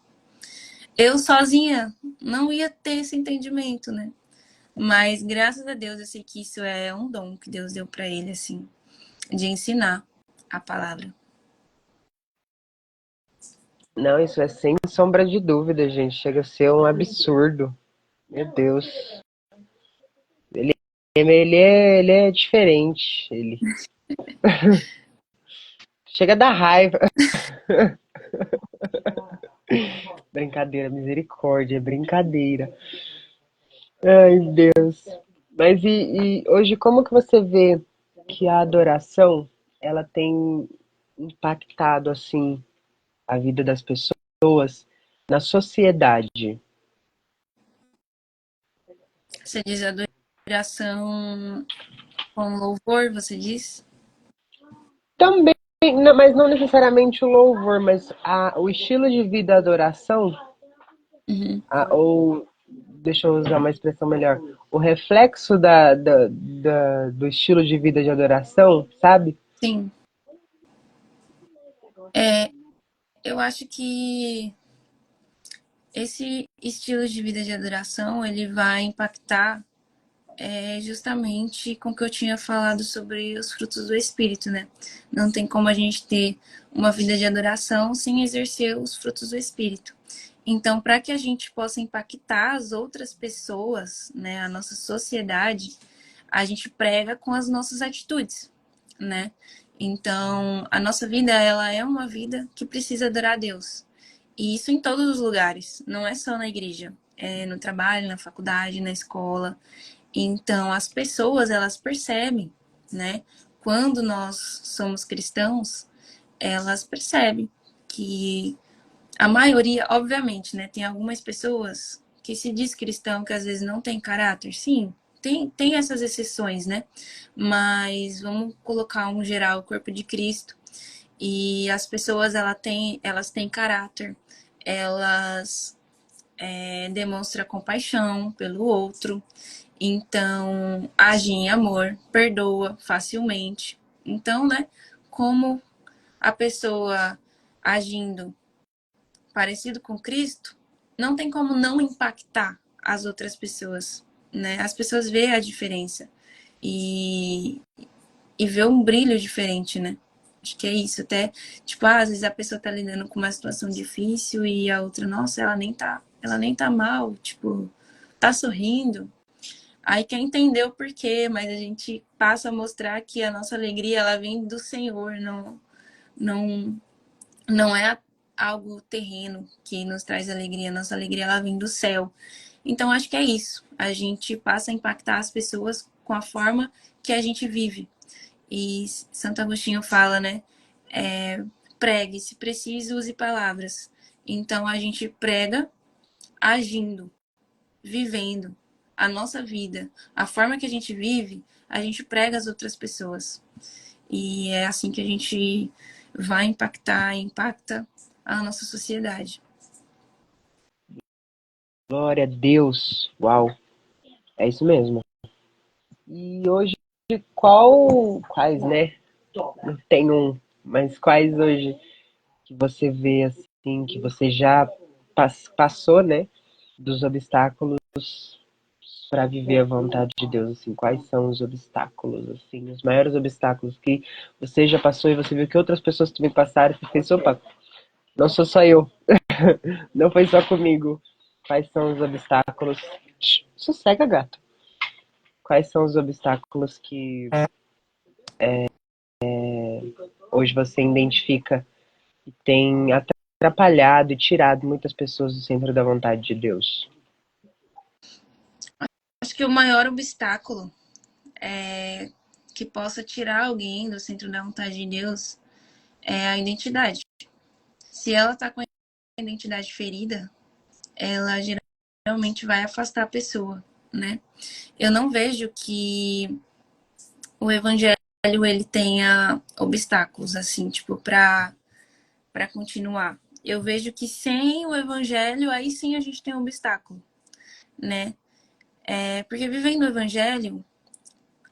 S2: eu sozinha não ia ter esse entendimento, né? Mas graças a Deus eu sei que isso é um dom que Deus deu para ele, assim, de ensinar a palavra.
S1: Não, isso é sem sombra de dúvida, gente. Chega a ser um absurdo. Meu Deus. Ele é diferente. Ele chega a dar raiva. Brincadeira, misericórdia, é brincadeira. Ai, Deus. Mas e hoje como que você vê que a adoração ela tem impactado assim a vida das pessoas na sociedade?
S2: Você diz adoração com louvor, você diz?
S1: Também, mas não necessariamente o louvor, mas o estilo de vida, a adoração,
S2: Uhum.
S1: ou deixa eu usar uma expressão melhor, o reflexo do estilo de vida de adoração, sabe?
S2: Sim. Eu acho que esse estilo de vida de adoração, ele vai impactar justamente com o que eu tinha falado sobre os frutos do Espírito, né? Não tem como a gente ter uma vida de adoração sem exercer os frutos do Espírito. Então, para que a gente possa impactar as outras pessoas, né, a nossa sociedade, a gente prega com as nossas atitudes, né? Então, a nossa vida, ela é uma vida que precisa adorar a Deus. E isso em todos os lugares, não é só na igreja, é no trabalho, na faculdade, na escola. Então, as pessoas, elas percebem, né? Quando nós somos cristãos, elas percebem que a maioria, obviamente, né? Tem algumas pessoas que se diz cristão que às vezes não tem caráter. Sim, tem essas exceções, né? Mas vamos colocar um geral, o corpo de Cristo. E as pessoas, elas têm caráter. Elas demonstra compaixão pelo outro, então age em amor, perdoa facilmente. Então, né, como a pessoa agindo parecido com Cristo, não tem como não impactar as outras pessoas, né? As pessoas veem a diferença e, e vê um brilho diferente, né? Acho que é isso. Até, tipo, às vezes a pessoa tá lidando com uma situação difícil e a outra, nossa, ela nem tá mal, tipo, tá sorrindo. Aí quer entender o porquê, mas a gente passa a mostrar que a nossa alegria, ela vem do Senhor, não, não é algo terreno que nos traz alegria. Nossa alegria, ela vem do céu. Então, acho que é isso. A gente passa a impactar as pessoas com a forma que a gente vive. E Santo Agostinho fala, né? Pregue, se preciso, use palavras. Então, a gente prega agindo, vivendo a nossa vida. A forma que a gente vive, a gente prega as outras pessoas. E é assim que a gente vai impacta a nossa sociedade.
S1: Glória a Deus. Uau, é isso mesmo. E hoje, quais, né? Não tem um, mas quais hoje que você vê assim, que você já passou, né? Dos obstáculos para viver a vontade de Deus, assim, quais são os obstáculos, assim, os maiores obstáculos que você já passou e você viu que outras pessoas também passaram e você fez, opa, não sou só eu, não foi só comigo. Quais são os obstáculos? Sossega, gato. Quais são os obstáculos que hoje você identifica que tem atrapalhado e tirado muitas pessoas do centro da vontade de Deus?
S2: Acho que o maior obstáculo que possa tirar alguém do centro da vontade de Deus é a identidade. Se ela está com a identidade ferida, ela geralmente vai afastar a pessoa, né? Eu não vejo que o evangelho ele tenha obstáculos assim, tipo, para continuar. Eu vejo que sem o evangelho, aí sim a gente tem um obstáculo, né? Porque vivendo o evangelho,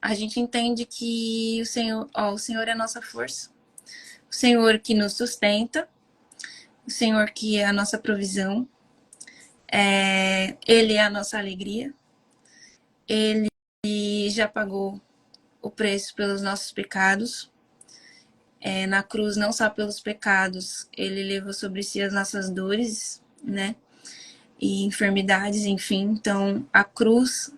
S2: a gente entende que o Senhor é a nossa força, o Senhor que nos sustenta, o Senhor que é a nossa provisão, Ele é a nossa alegria, Ele já pagou o preço pelos nossos pecados. Na cruz, não só pelos pecados, Ele levou sobre si as nossas dores, né? E enfermidades, enfim. Então, a cruz,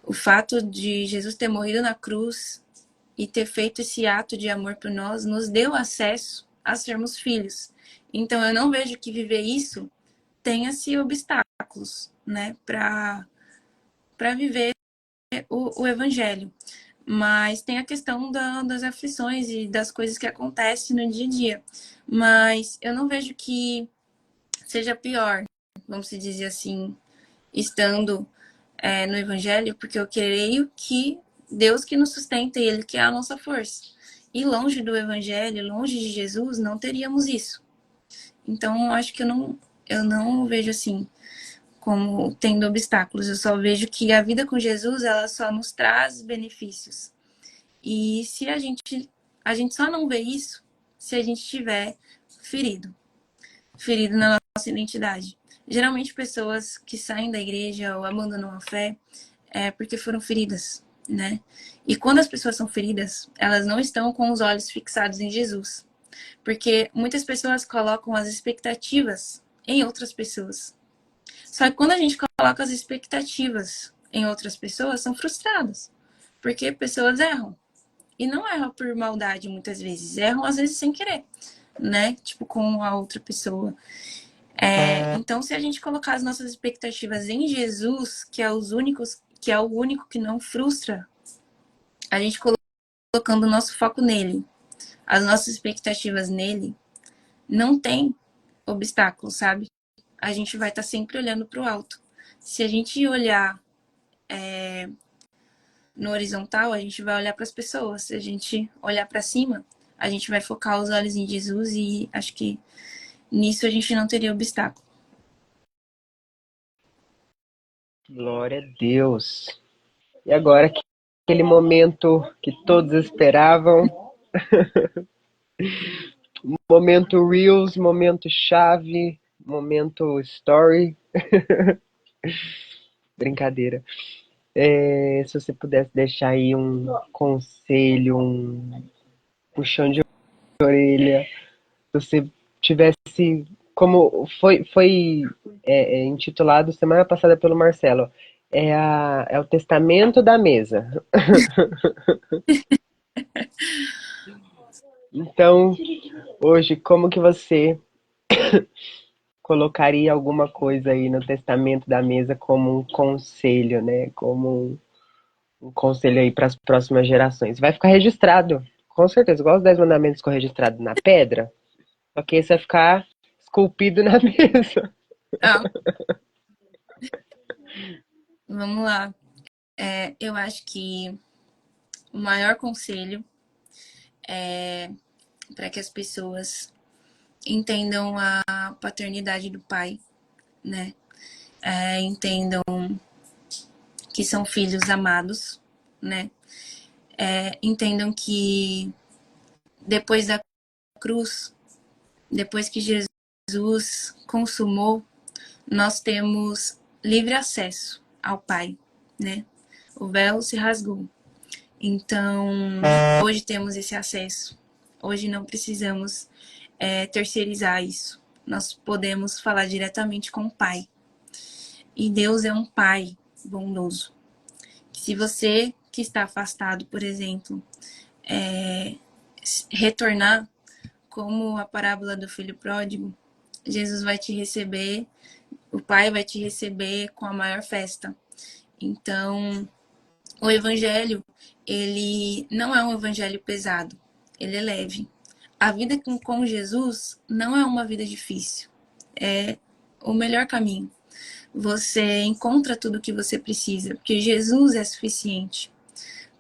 S2: o fato de Jesus ter morrido na cruz e ter feito esse ato de amor por nós, nos deu acesso a sermos filhos. Então, eu não vejo que viver isso tenha-se obstáculos, né, para viver o evangelho. Mas tem a questão das aflições e das coisas que acontecem no dia a dia. Mas eu não vejo que seja pior, vamos dizer assim, estando no evangelho, porque eu creio que Deus que nos sustenta e Ele que é a nossa força. E longe do evangelho, longe de Jesus, não teríamos isso. Então, acho que eu não vejo assim como tendo obstáculos. Eu só vejo que a vida com Jesus, ela só nos traz benefícios. E se a gente só não vê isso se a gente estiver ferido, ferido na nossa identidade. Geralmente pessoas que saem da igreja ou abandonam a fé é porque foram feridas, né? E quando as pessoas são feridas, elas não estão com os olhos fixados em Jesus. Porque muitas pessoas colocam as expectativas em outras pessoas. Só que quando a gente coloca as expectativas em outras pessoas, são frustradas. Porque pessoas erram. E não erram por maldade, muitas vezes. Erram, às vezes, sem querer, né? Tipo, com a outra pessoa. Então, se a gente colocar as nossas expectativas em Jesus, que é o único que não frustra, a gente colocando o nosso foco nele, as nossas expectativas nele, não tem obstáculo, sabe? A gente vai estar sempre olhando para o alto. Se a gente olhar no horizontal, a gente vai olhar para as pessoas. Se a gente olhar para cima, a gente vai focar os olhos em Jesus e acho que nisso a gente não teria obstáculo.
S1: Glória a Deus. E agora, aquele momento que todos esperavam, momento Reels, momento chave, momento story. Brincadeira. Se você pudesse deixar aí um conselho, um puxão de orelha, se você tivesse, como foi intitulado semana passada pelo Marcelo, é o testamento da mesa. Então, hoje, como que você colocaria alguma coisa aí no testamento da mesa como um conselho, né? Como um conselho aí para as próximas gerações. Vai ficar registrado, com certeza, igual os 10 mandamentos ficou registrado na pedra, só que esse vai ficar esculpido na mesa.
S2: Ah, vamos lá. Eu acho que o maior conselho para que as pessoas entendam a paternidade do pai, né? Entendam que são filhos amados, né? Entendam que depois da cruz, depois que Jesus consumou, nós temos livre acesso ao Pai, né? O véu se rasgou. Então, hoje temos esse acesso. Hoje não precisamos terceirizar isso. Nós podemos falar diretamente com o Pai. E Deus é um Pai bondoso. Se você que está afastado, por exemplo, retornar, como a parábola do filho pródigo, Jesus vai te receber, o Pai vai te receber com a maior festa. Então, o evangelho, ele não é um evangelho pesado, ele é leve. A vida com Jesus não é uma vida difícil, é o melhor caminho. Você encontra tudo o que você precisa, porque Jesus é suficiente.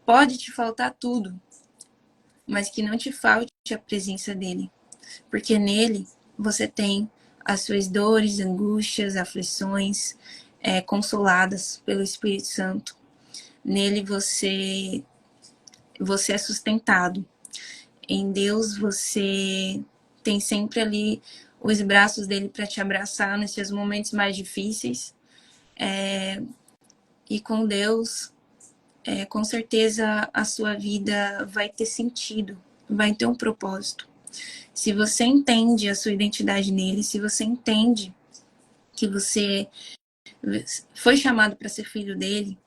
S2: Pode te faltar tudo, mas que não te falte a presença dele, porque nele você tem as suas dores, angústias, aflições consoladas pelo Espírito Santo. Nele você é sustentado. Em Deus você tem sempre ali os braços dele para te abraçar nos seus momentos mais difíceis. E com Deus, com certeza a sua vida vai ter sentido, vai ter um propósito. Se você entende a sua identidade nele, se você entende que você foi chamado para ser filho dele,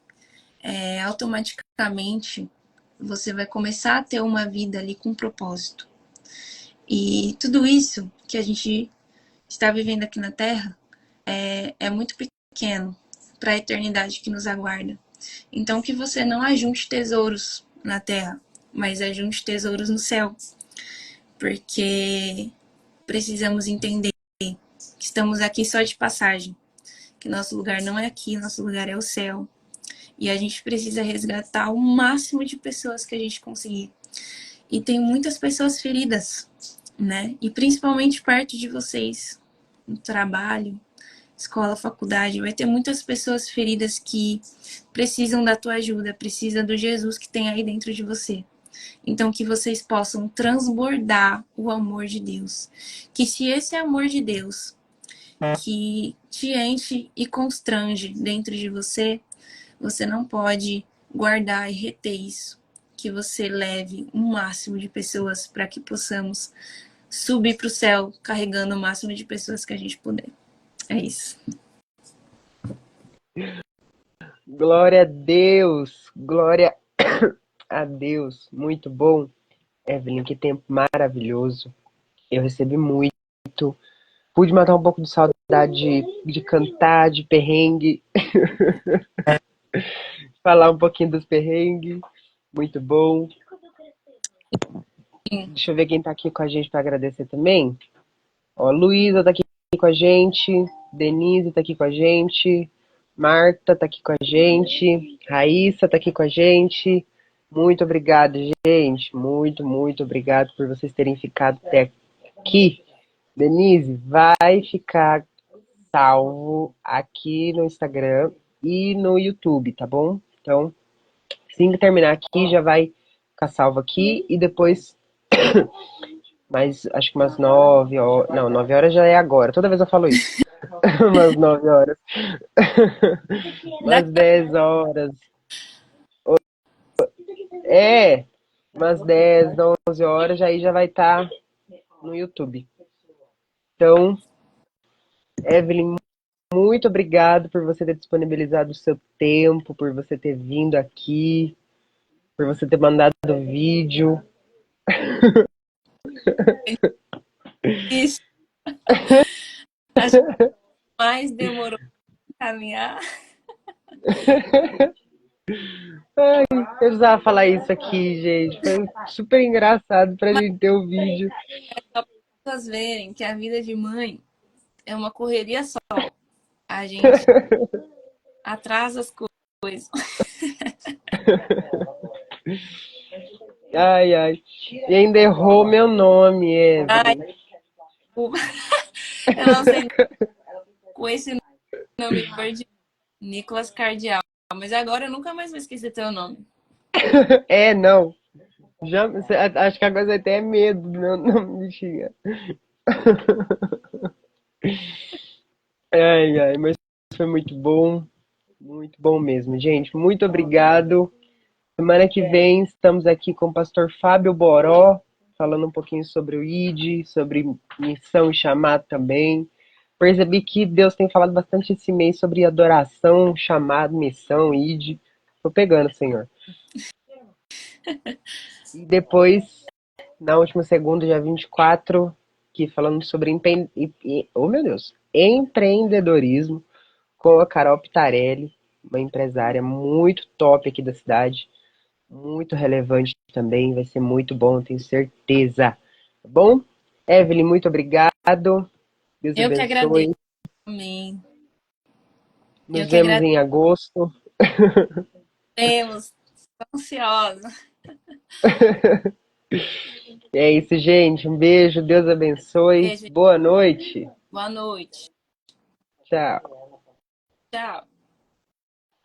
S2: automaticamente você vai começar a ter uma vida ali com propósito. E tudo isso que a gente está vivendo aqui na Terra é muito pequeno para a eternidade que nos aguarda. Então, que você não ajunte tesouros na Terra, mas ajunte tesouros no céu. Porque precisamos entender que estamos aqui só de passagem, que nosso lugar não é aqui, nosso lugar é o céu. E a gente precisa resgatar o máximo de pessoas que a gente conseguir. E tem muitas pessoas feridas, né? E principalmente perto de vocês, no trabalho, escola, faculdade, vai ter muitas pessoas feridas que precisam da tua ajuda, precisam do Jesus que tem aí dentro de você. Então, que vocês possam transbordar o amor de Deus. Que se esse amor de Deus que te enche e constrange dentro de você, você não pode guardar e reter isso. Que você leve o máximo de pessoas para que possamos subir para o céu carregando o máximo de pessoas que a gente puder. É isso.
S1: Glória a Deus, glória a Deus, muito bom. Evelyn, que tempo maravilhoso. Eu recebi muito. Pude matar um pouco de saudade de cantar, de perrengue, falar um pouquinho dos perrengues. Muito bom. Deixa eu ver quem tá aqui com a gente para agradecer também. Ó, Luísa tá aqui com a gente, Denise tá aqui com a gente, Marta tá aqui com a gente, Raíssa tá aqui com a gente. Muito obrigado, gente. Muito, muito obrigado por vocês terem ficado até aqui. Denise, vai ficar salvo aqui no Instagram e no YouTube, tá bom? Então, assim que terminar aqui, já vai ficar salvo aqui e depois, mais, acho que umas 9 horas. Não, 9 horas já é agora. Toda vez eu falo isso. Umas 9 horas. Umas
S2: Daqui
S1: 10 horas. É, umas 10, 11 horas, aí já vai estar no YouTube. Então, Evelyn, muito obrigado por você ter disponibilizado o seu tempo, por você ter vindo aqui, por você ter mandado o vídeo.
S2: isso, acho que mais demorou pra caminhar.
S1: Ai, eu precisava falar isso aqui, gente. Foi super engraçado pra
S2: Mas
S1: gente ter o vídeo.
S2: só para as pessoas verem que a vida de mãe é uma correria só. A gente atrasa as coisas.
S1: Ai, ai. E ainda errou meu nome,
S2: Ai,
S1: Evelyn.
S2: eu não sei com esse nome verde, Nicolas Cardial. Mas agora eu nunca mais vou esquecer teu nome.
S1: É, não. Já, acho que agora você tem até medo do meu nome, bichinha. Ai, ai, mas foi muito bom mesmo, gente. Muito obrigado. Semana que vem estamos aqui com o pastor Fábio Boró, falando um pouquinho sobre o ID, sobre missão e chamado também. Percebi que Deus tem falado bastante esse mês sobre adoração, chamado, missão, ID. Tô pegando, Senhor. E depois, na última segunda, dia 24, que falando sobre oh, meu Deus, empreendedorismo com a Carol Pitarelli, uma empresária muito top aqui da cidade, muito relevante também, vai ser muito bom, tenho certeza. Tá bom? Evelyn, muito obrigado. Deus
S2: Eu que agradeço.
S1: abençoe.
S2: Amém. Eu
S1: Nos
S2: que
S1: vemos em
S2: agradeço.
S1: agosto.
S2: Estou ansiosa.
S1: É isso, gente. Um beijo, Deus abençoe.
S2: Beijo.
S1: Boa noite.
S2: Boa noite.
S1: Tchau.
S2: Tchau.